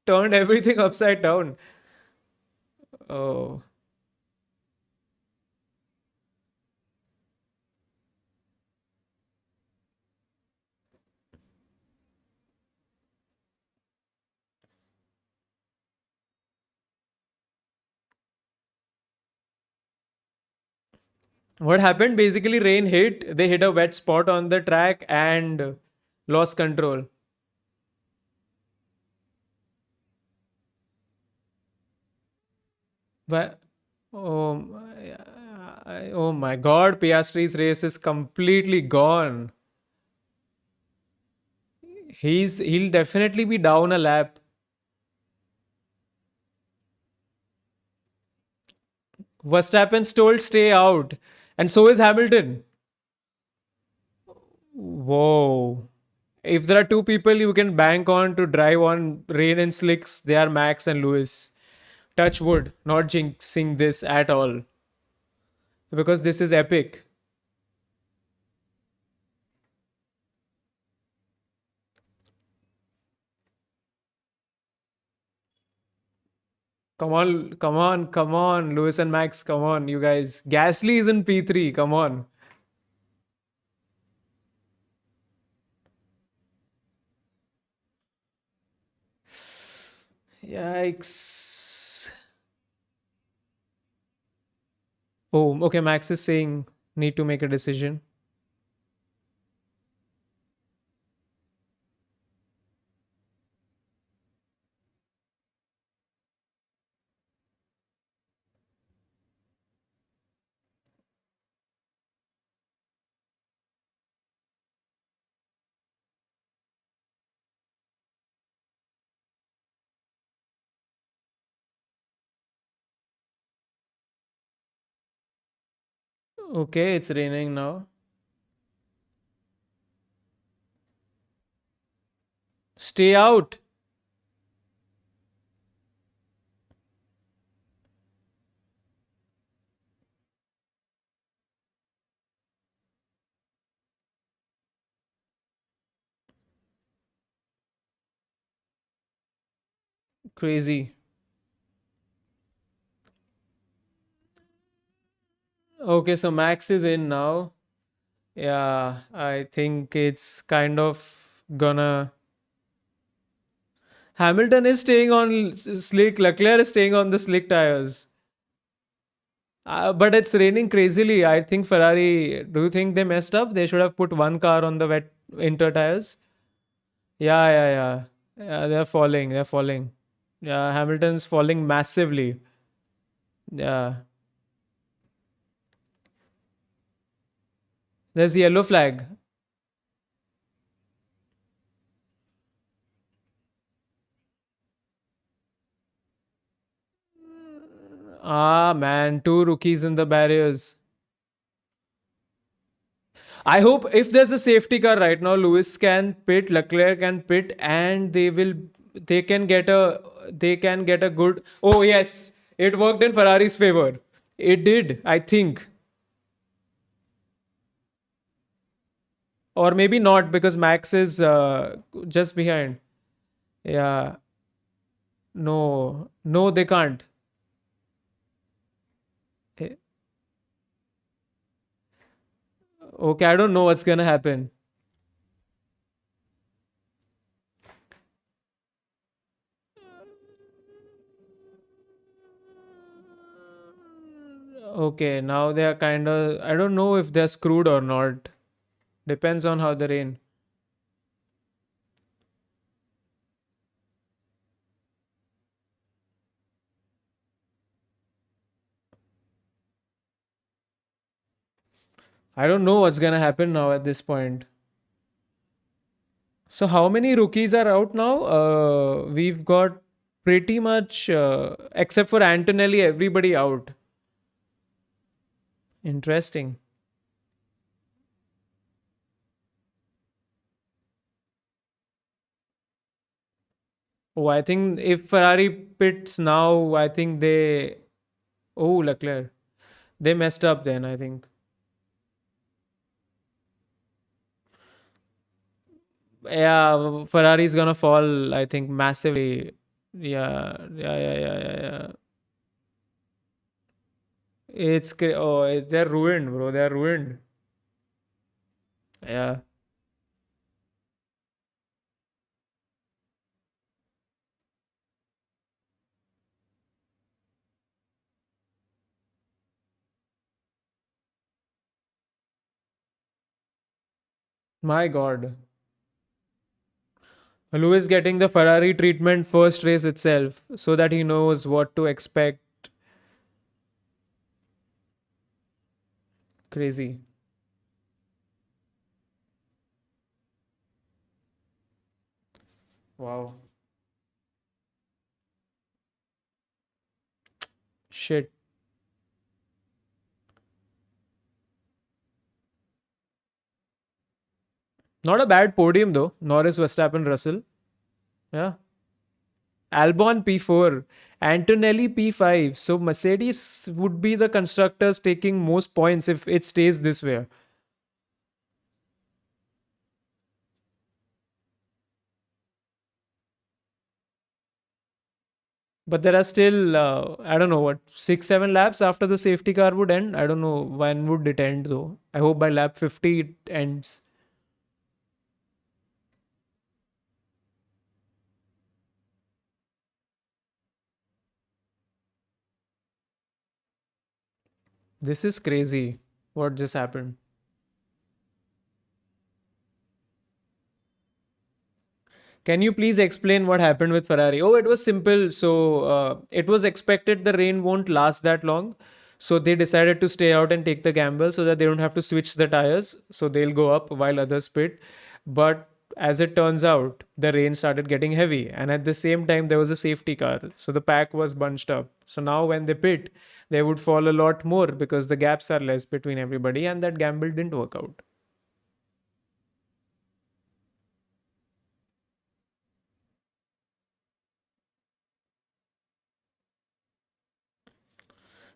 turned everything upside down. Oh. What happened? Basically, rain hit. They hit a wet spot on the track and lost control. But oh my God, Piastri's race is completely gone. He'll definitely be down a lap. Verstappen's told stay out, and so is Hamilton. Whoa. If there are two people you can bank on to drive on rain and slicks, they are Max and Lewis. Touch wood, not jinxing this at all. Because this is epic. Come on, come on, come on, Lewis and Max, come on, you guys. Gasly is in P3, come on. Yikes. Oh, okay, Max is saying need to make a decision. Okay, it's raining now. Stay out. Crazy. Okay, so Max is in now. Yeah, I think it's kind of gonna. Hamilton is staying on slick. Leclerc is staying on the slick tires. But it's raining crazily. I think Ferrari. Do you think they messed up? They should have put one car on the wet winter tires. Yeah, yeah, yeah. Yeah, they're falling. They're falling. Yeah, Hamilton's falling massively. Yeah. There's the yellow flag. Ah, man. Two rookies in the barriers. I hope if there's a safety car right now, Lewis can pit, Leclerc can pit, and they can get a good. Oh yes, it worked in Ferrari's favor. It did, I think, or maybe not because Max is just behind. Yeah, no, no, they can't. Eh, Okay, I don't know what's gonna happen. Okay, now they are kind of. I don't know if they're screwed or not. Depends on how the rain. I don't know what's gonna happen now at this point. So how many rookies are out now? We've got pretty much, except for Antonelli, everybody out. Interesting. Oh, I think if Ferrari pits now, I think they. Oh, Leclerc. They messed up then, I think. Yeah, Ferrari's gonna fall, I think, massively. Yeah, yeah, yeah, yeah, yeah, yeah. They're ruined, bro. They're ruined. Yeah, my God. Lewis getting the Ferrari treatment first race itself so that he knows what to expect. Crazy. Wow. Shit. Not a bad podium though. Norris, Verstappen, Russell. Yeah. Albon P4. Antonelli P5. So Mercedes would be the constructors taking most points if it stays this way. But there are still, I don't know what, 6, 7 laps after the safety car would end. I don't know when would it end though. I hope by lap 50 it ends. This is crazy. What just happened? Can you please explain what happened with Ferrari? Oh, it was simple. So it was expected the rain won't last that long. So they decided to stay out and take the gamble so that they don't have to switch the tires. So they'll go up while others pit. But as it turns out, the rain started getting heavy. And at the same time, there was a safety car. So the pack was bunched up. So now when they pit, they would fall a lot more because the gaps are less between everybody. And that gamble didn't work out.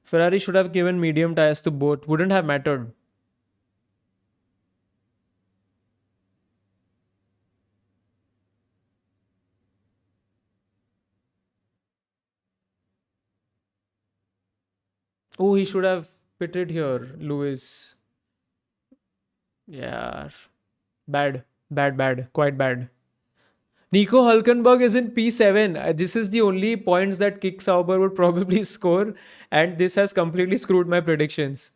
Ferrari should have given medium tires to both. Wouldn't have mattered. Oh, he should have pitted here, Lewis. Yeah, bad, bad, bad, quite bad. Nico Hulkenberg is in P7. This is the only points that Kick Sauber would probably score, and this has completely screwed my predictions.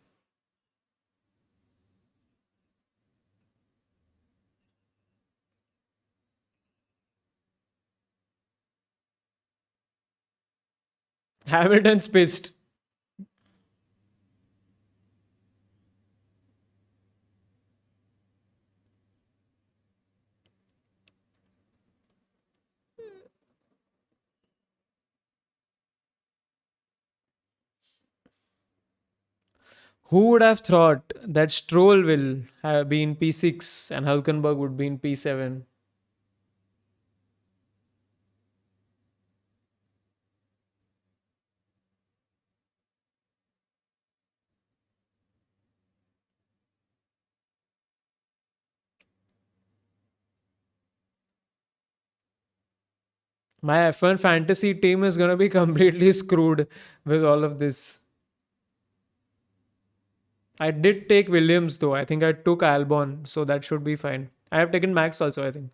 Hamilton's pissed. Who would have thought that Stroll will have been P6 and Hulkenberg would be in P7? My F1 fantasy team is going to be completely screwed with all of this. I did take Williams though. I think I took Albon, so that should be fine. I have taken Max also, I think.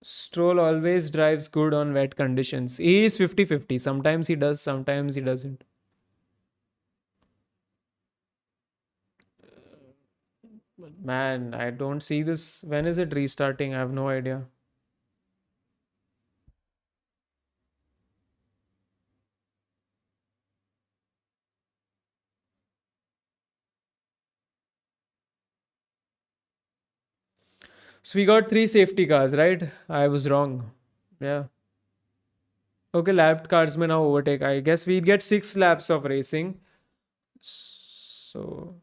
Stroll always drives good on wet conditions. He is 50-50. Sometimes he does, sometimes he doesn't. Man, I don't see this. When is it restarting? I have no idea. So we got three safety cars, right? I was wrong. Yeah. Okay, lap cars may now overtake. I guess we get 6 laps of racing. So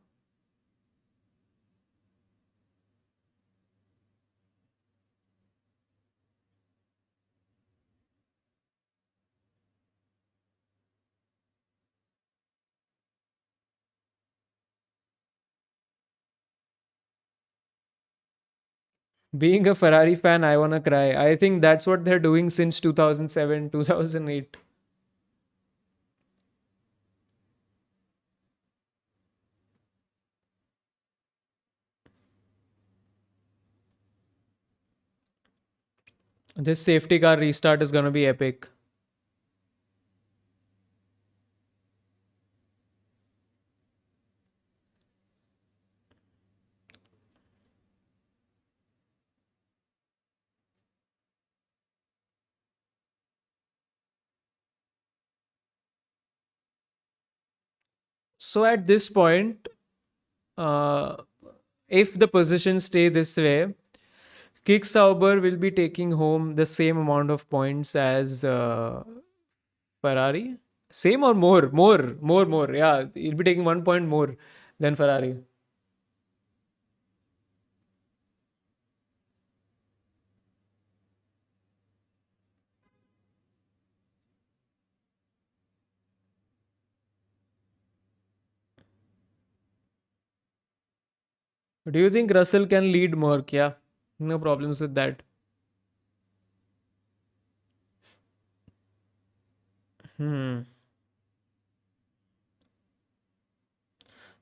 being a Ferrari fan, I wanna cry. I think that's what they're doing since 2007, 2008. This safety car restart is gonna be epic. So at this point, uh, if the positions stay this way, Kick Sauber will be taking home the same amount of points as Ferrari. Same or more? More. Yeah, he'll be taking 1 point more than Ferrari. Do you think Russell can lead Merck? Yeah, no problems with that. Hmm.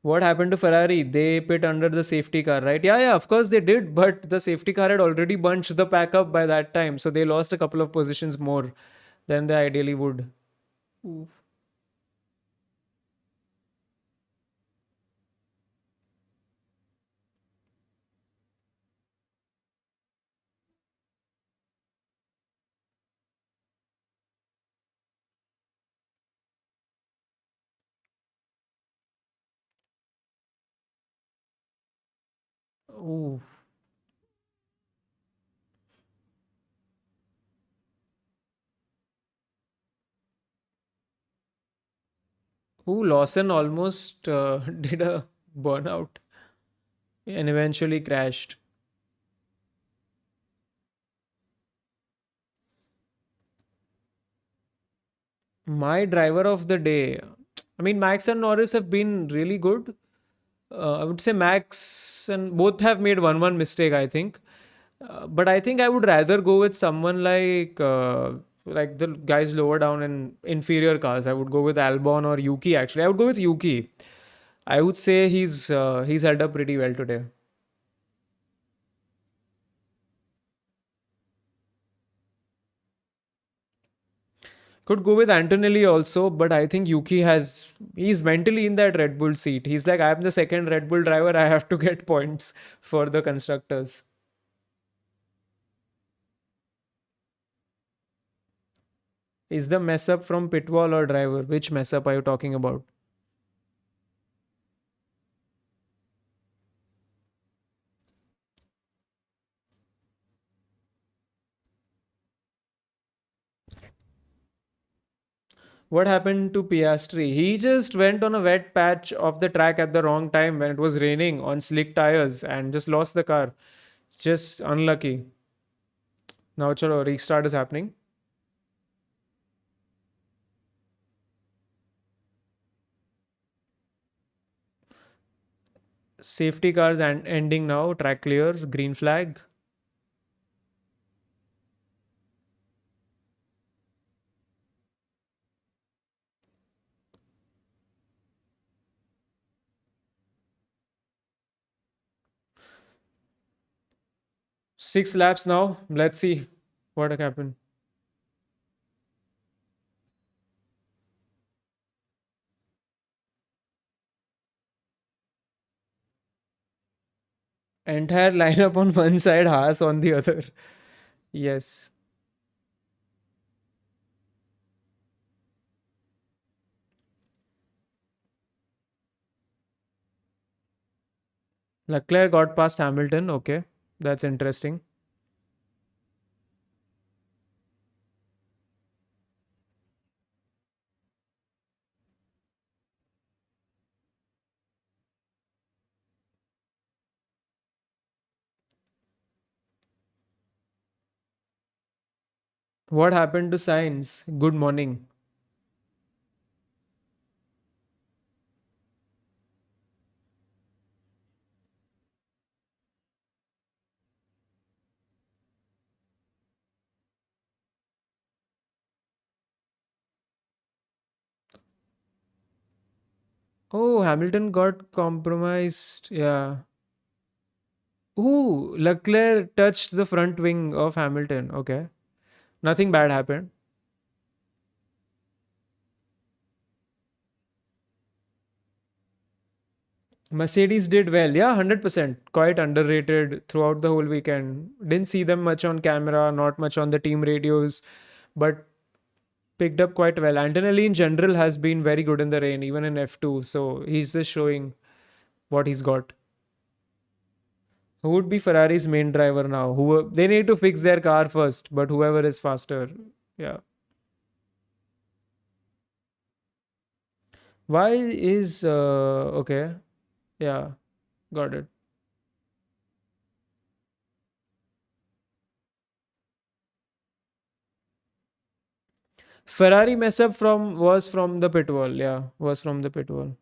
What happened to Ferrari? They pit under the safety car, right? Yeah, yeah, of course they did, but the safety car had already bunched the pack up by that time, so they lost a couple of positions more than they ideally would. Ooh. Ooh. Ooh, Lawson almost did a burnout and eventually crashed. My driver of the day. I mean, Max and Norris have been really good. I would say Max and both have made one mistake, I think. But I think I would rather go with someone like the guys lower down in inferior cars. I would go with Albon or Yuki. Actually, I would go with Yuki. I would say he's held up pretty well today. Could go with Antonelli also, but I think Yuki he's mentally in that Red Bull seat. He's like, I'm the second Red Bull driver. I have to get points for the constructors. Is the mess up from pitwall or driver? Which mess up are you talking about? What happened to Piastri? He just went on a wet patch of the track at the wrong time when it was raining on slick tires and just lost the car. Just unlucky. Now, chalo, restart is happening. Safety cars and ending now. Track clear. Green flag. 6 laps now. Let's see what happened. Entire lineup on one side, Haas on the other. Yes. Leclerc got past Hamilton. Okay. That's interesting. What happened to Sainz? Good morning. Oh, Hamilton got compromised. Yeah. Ooh, Leclerc touched the front wing of Hamilton. Okay. Nothing bad happened. Mercedes did well. Yeah, 100%. Quite underrated throughout the whole weekend. Didn't see them much on camera, not much on the team radios, but picked up quite well. Antonelli in general has been very good in the rain, even in F2. So he's just showing what he's got. Who would be Ferrari's main driver now? Who they need to fix their car first, but whoever is faster. Yeah. Why is okay? Yeah, got it. Ferrari mess up from was from the pit wall. Yeah, was from the pit wall.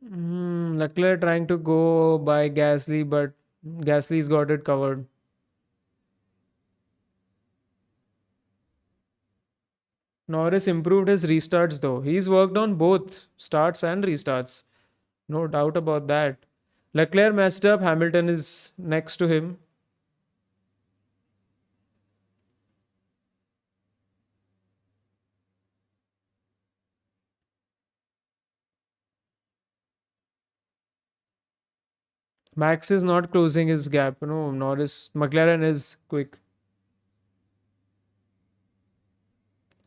Leclerc trying to go by Gasly, but Gasly's got it covered. Norris improved his restarts though. He's worked on both starts and restarts. No doubt about that. Leclerc messed up. Hamilton is next to him. Max is not closing his gap. No, Norris, McLaren is quick.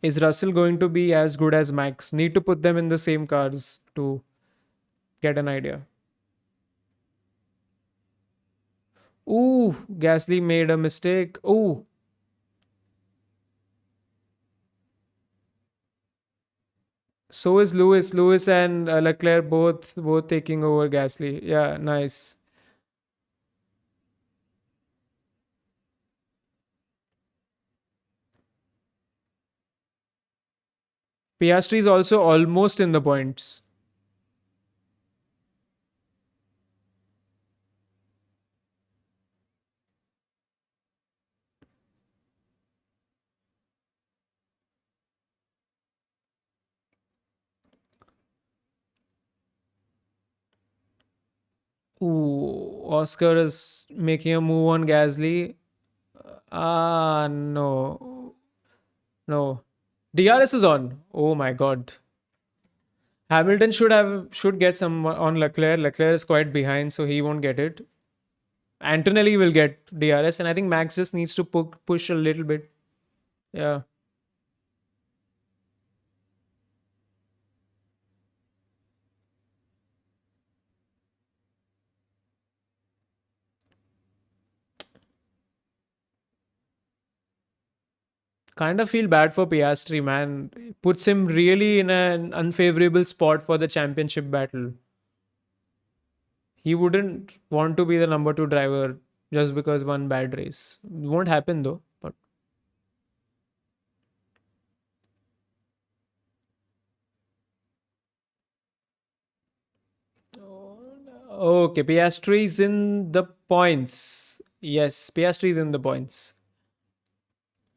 Is Russell going to be as good as Max? Need to put them in the same cars to get an idea. Ooh, Gasly made a mistake. Ooh, so is Lewis. Lewis and Leclerc both taking over Gasly. Yeah, nice. Piastri is also almost in the points. Ooh, Oscar is making a move on Gasly. Ah, no. No. DRS is on. Oh my god. Hamilton should get some on Leclerc. Leclerc is quite behind, so he won't get it. Antonelli will get DRS, and I think Max just needs to push a little bit. Yeah. Kind of feel bad for Piastri, man. Puts him really in an unfavorable spot for the championship battle. He wouldn't want to be the number two driver just because one bad race. Won't happen though. But okay, Piastri is in the points. Yes, Piastri is in the points.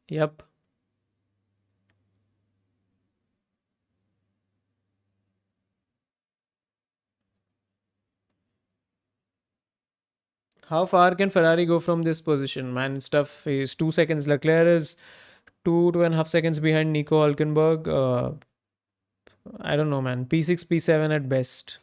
Yep. How far can Ferrari go from this position? Man, stuff is 2 seconds. Leclerc is 2.5 seconds behind Nico Hulkenberg. I don't know, man. P6, P7 at best.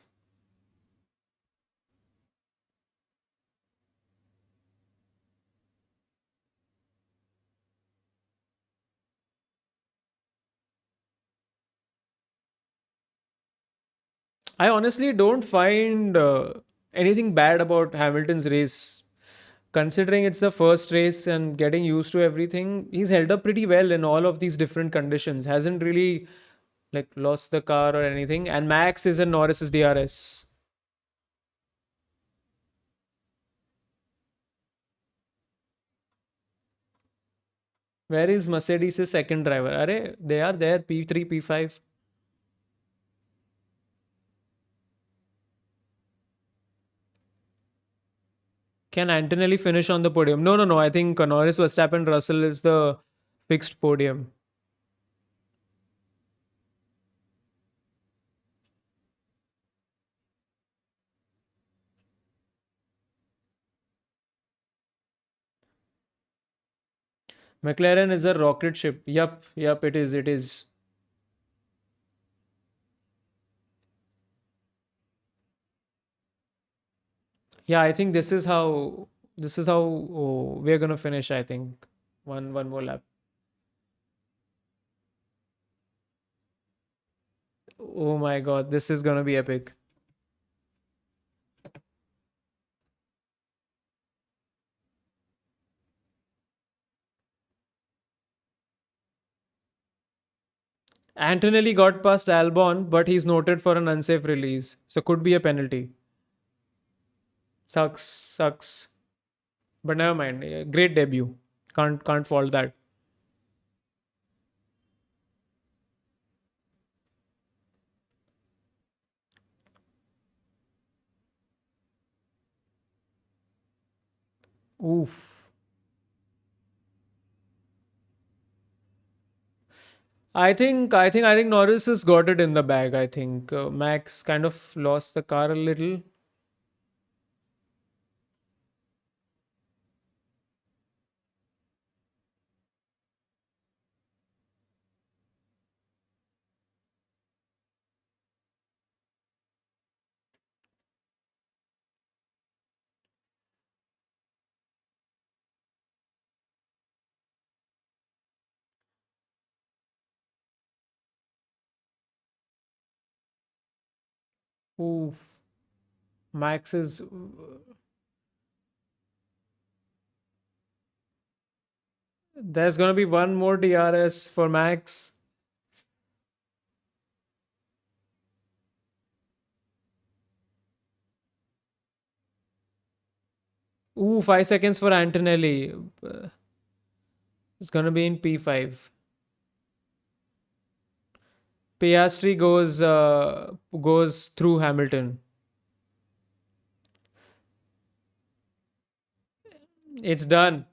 I honestly don't find anything bad about Hamilton's race. Considering it's the first race and getting used to everything, he's held up pretty well in all of these different conditions. Hasn't really like lost the car or anything. And Max is in Norris's DRS. Where is Mercedes' second driver? Are they are there P3, P5. Can Antonelli finish on the podium? No, no, no. I think Norris, Verstappen, Russell is the fixed podium. McLaren is a rocket ship. Yup, yup, it is, it is. Yeah, I think this is how we're gonna finish. I think one more lap. Oh my god, this is gonna be epic. Antonelli got past Albon, but he's noted for an unsafe release, so could be a penalty. Sucks, sucks. But never mind. Great debut. Can't fault that. Oof. I think Norris has got it in the bag. I think Max kind of lost the car a little. Oof. Max is. There's gonna be one more DRS for Max. Ooh, 5 seconds for Antonelli. It's gonna be in P5. Piastri goes through Hamilton. It's done.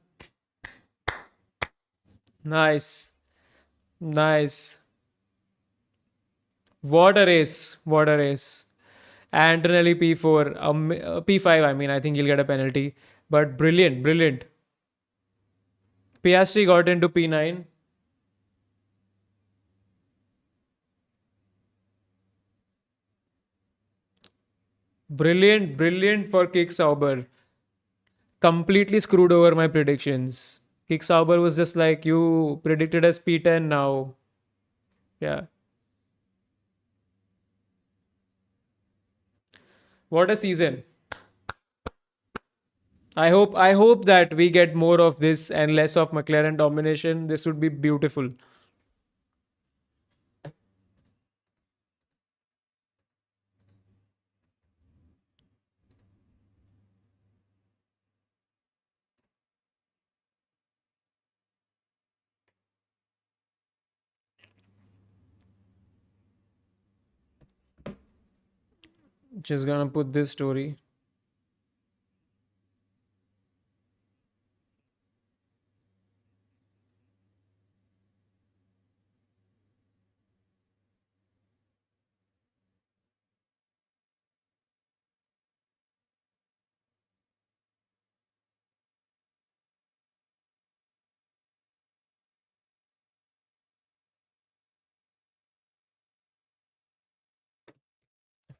Nice, nice. What a race! What a race! Antonelli P4, P5. I mean, I think he'll get a penalty, but brilliant, brilliant. Piastri got into P9. Brilliant, brilliant for Kick Sauber. Completely screwed over my predictions. Kick Sauber was just like you predicted as P10 now. Yeah. What a season. I hope that we get more of this and less of McLaren domination. This would be beautiful. Just gonna put this story.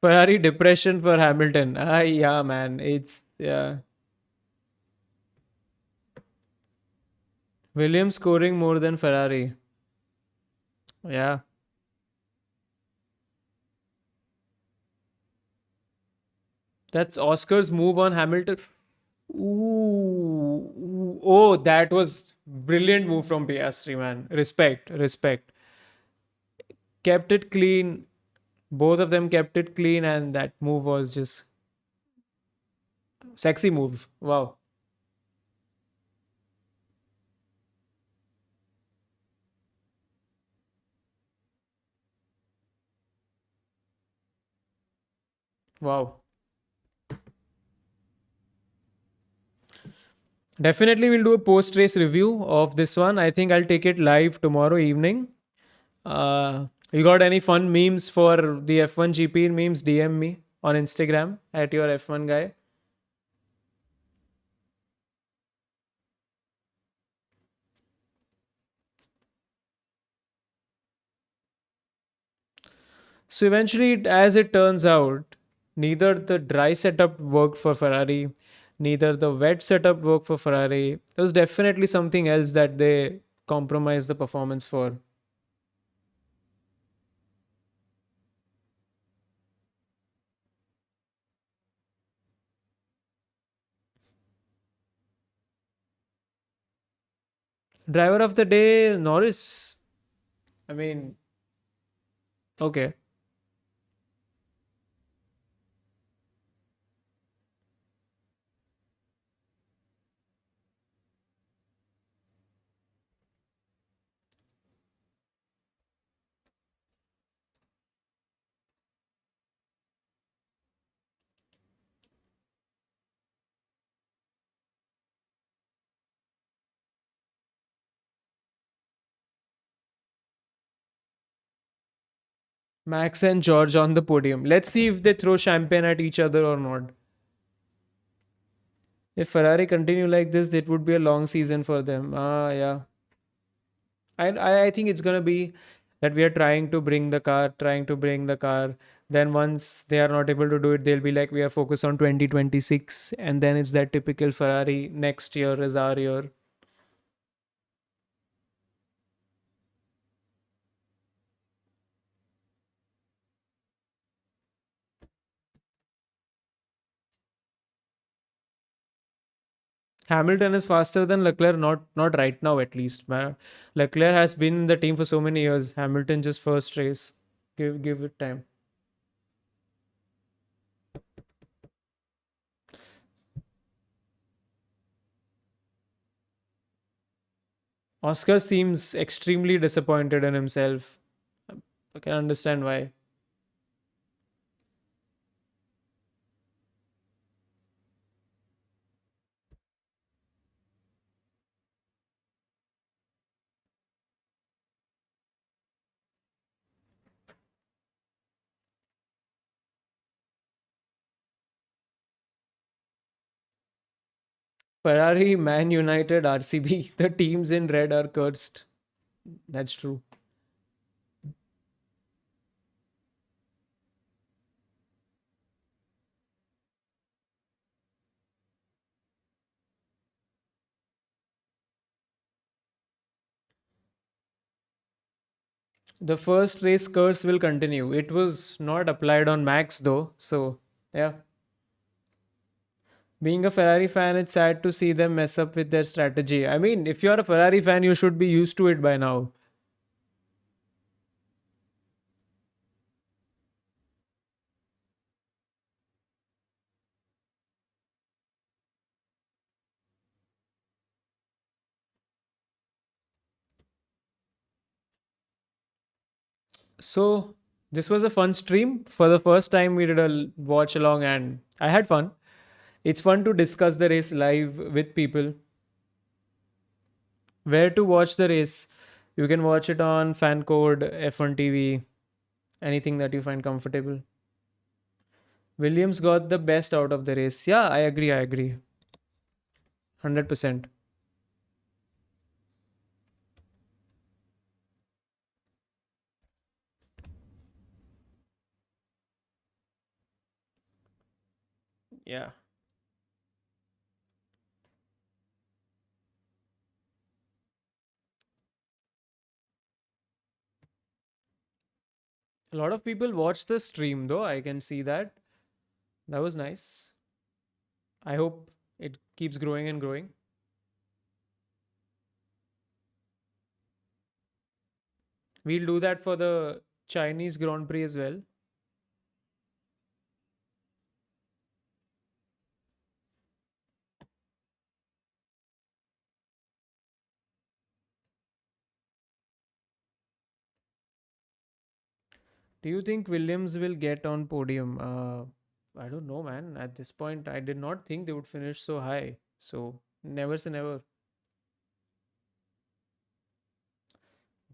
Ferrari depression for Hamilton. Ah, yeah, man. It's yeah. Williams scoring more than Ferrari. Yeah. That's Oscar's move on Hamilton. Oh, that was brilliant move from Piastri, man. Respect, respect. Kept it clean. Both of them kept it clean, and that move was just sexy move. Wow, wow. Definitely, we'll do a post race review of this one. I think I'll take it live tomorrow evening. You got any fun memes for the F1 GP memes? DM me on Instagram at your F1 guy. So eventually, as it turns out, neither the dry setup worked for Ferrari, neither the wet setup worked for Ferrari. There was definitely something else that they compromised the performance for. Driver of the day, Norris. I mean, okay. Max and George on the podium. Let's see if they throw champagne at each other or not. If Ferrari continue like this, it would be a long season for them. Yeah. I think it's gonna be that we are trying to bring the car, trying to bring the car. Then once they are not able to do it, they'll be like, we are focused on 2026, and then it's that typical Ferrari. Next year is our year. Hamilton is faster than Leclerc, not right now at least. Leclerc has been in the team for so many years. Hamilton just first race. Give it time. Oscar seems extremely disappointed in himself. I can understand why. Ferrari, Man United, RCB, the teams in red are cursed. That's true. The first race curse will continue. It was not applied on Max though. So, yeah. Being a Ferrari fan, it's sad to see them mess up with their strategy. I mean, if you're a Ferrari fan, you should be used to it by now. So, this was a fun stream. For the first time, we did a watch along and I had fun. It's fun to discuss the race live with people. Where to watch the race? You can watch it on fan code F1 TV, anything that you find comfortable. Williams got the best out of the race. Yeah, I agree. I agree. 100%. Yeah. A lot of people watch the stream though. I can see that. That was nice. I hope it keeps growing and growing. We'll do that for the Chinese Grand Prix as well. Do you think Williams will get on podium? I don't know, man. At this point, I did not think they would finish so high. So never say never.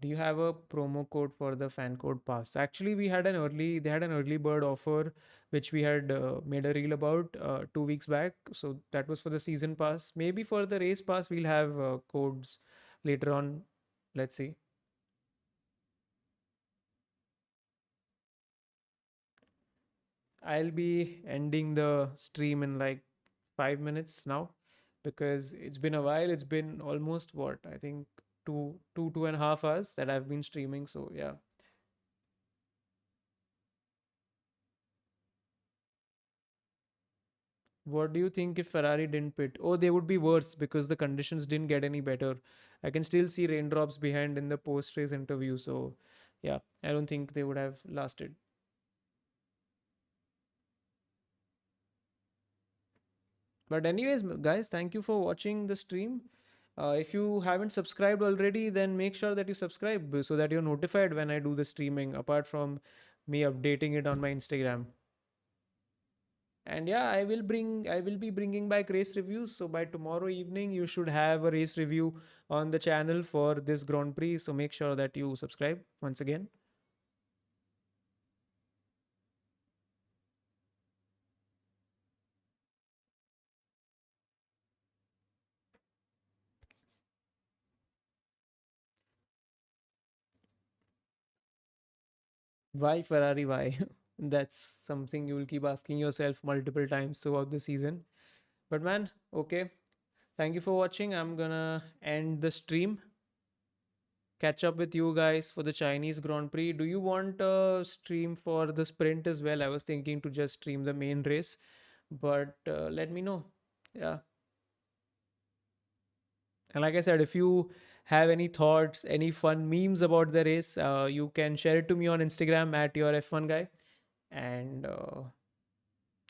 Do you have a promo code for the fan code pass? Actually, they had an early bird offer, which we had made a reel about 2 weeks back. So that was for the season pass. Maybe for the race pass, we'll have codes later on. Let's see. I'll be ending the stream in like 5 minutes now because it's been a while. It's been almost what I think 2.5 hours that I've been streaming. So yeah. What do you think if Ferrari didn't pit? Oh, they would be worse because the conditions didn't get any better. I can still see raindrops behind in the post race interview. So, yeah, I don't think they would have lasted. But, anyways, guys, thank you for watching the stream. If you haven't subscribed already, then make sure that you subscribe so that you're notified when I do the streaming, apart from me updating it on my Instagram. And yeah, I will be bringing back race reviews. So by tomorrow evening, you should have a race review on the channel for this Grand Prix. So make sure that you subscribe once again. Why Ferrari? Why? That's something you will keep asking yourself multiple times throughout the season. But man, okay. Thank you for watching. I'm gonna end the stream. Catch up with you guys for the Chinese Grand Prix. Do you want a stream for the sprint as well? I was thinking to just stream the main race, but let me know. Yeah. And like I said, if you have any thoughts, any fun memes about the race, you can share it to me on Instagram at your F1 guy. And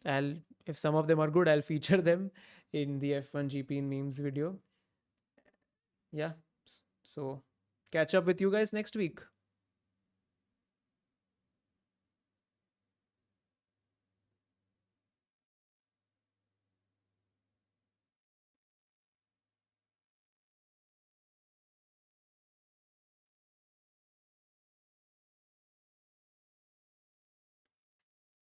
I'll, if some of them are good, I'll feature them in the F1 GP in memes video. Yeah. So catch up with you guys next week.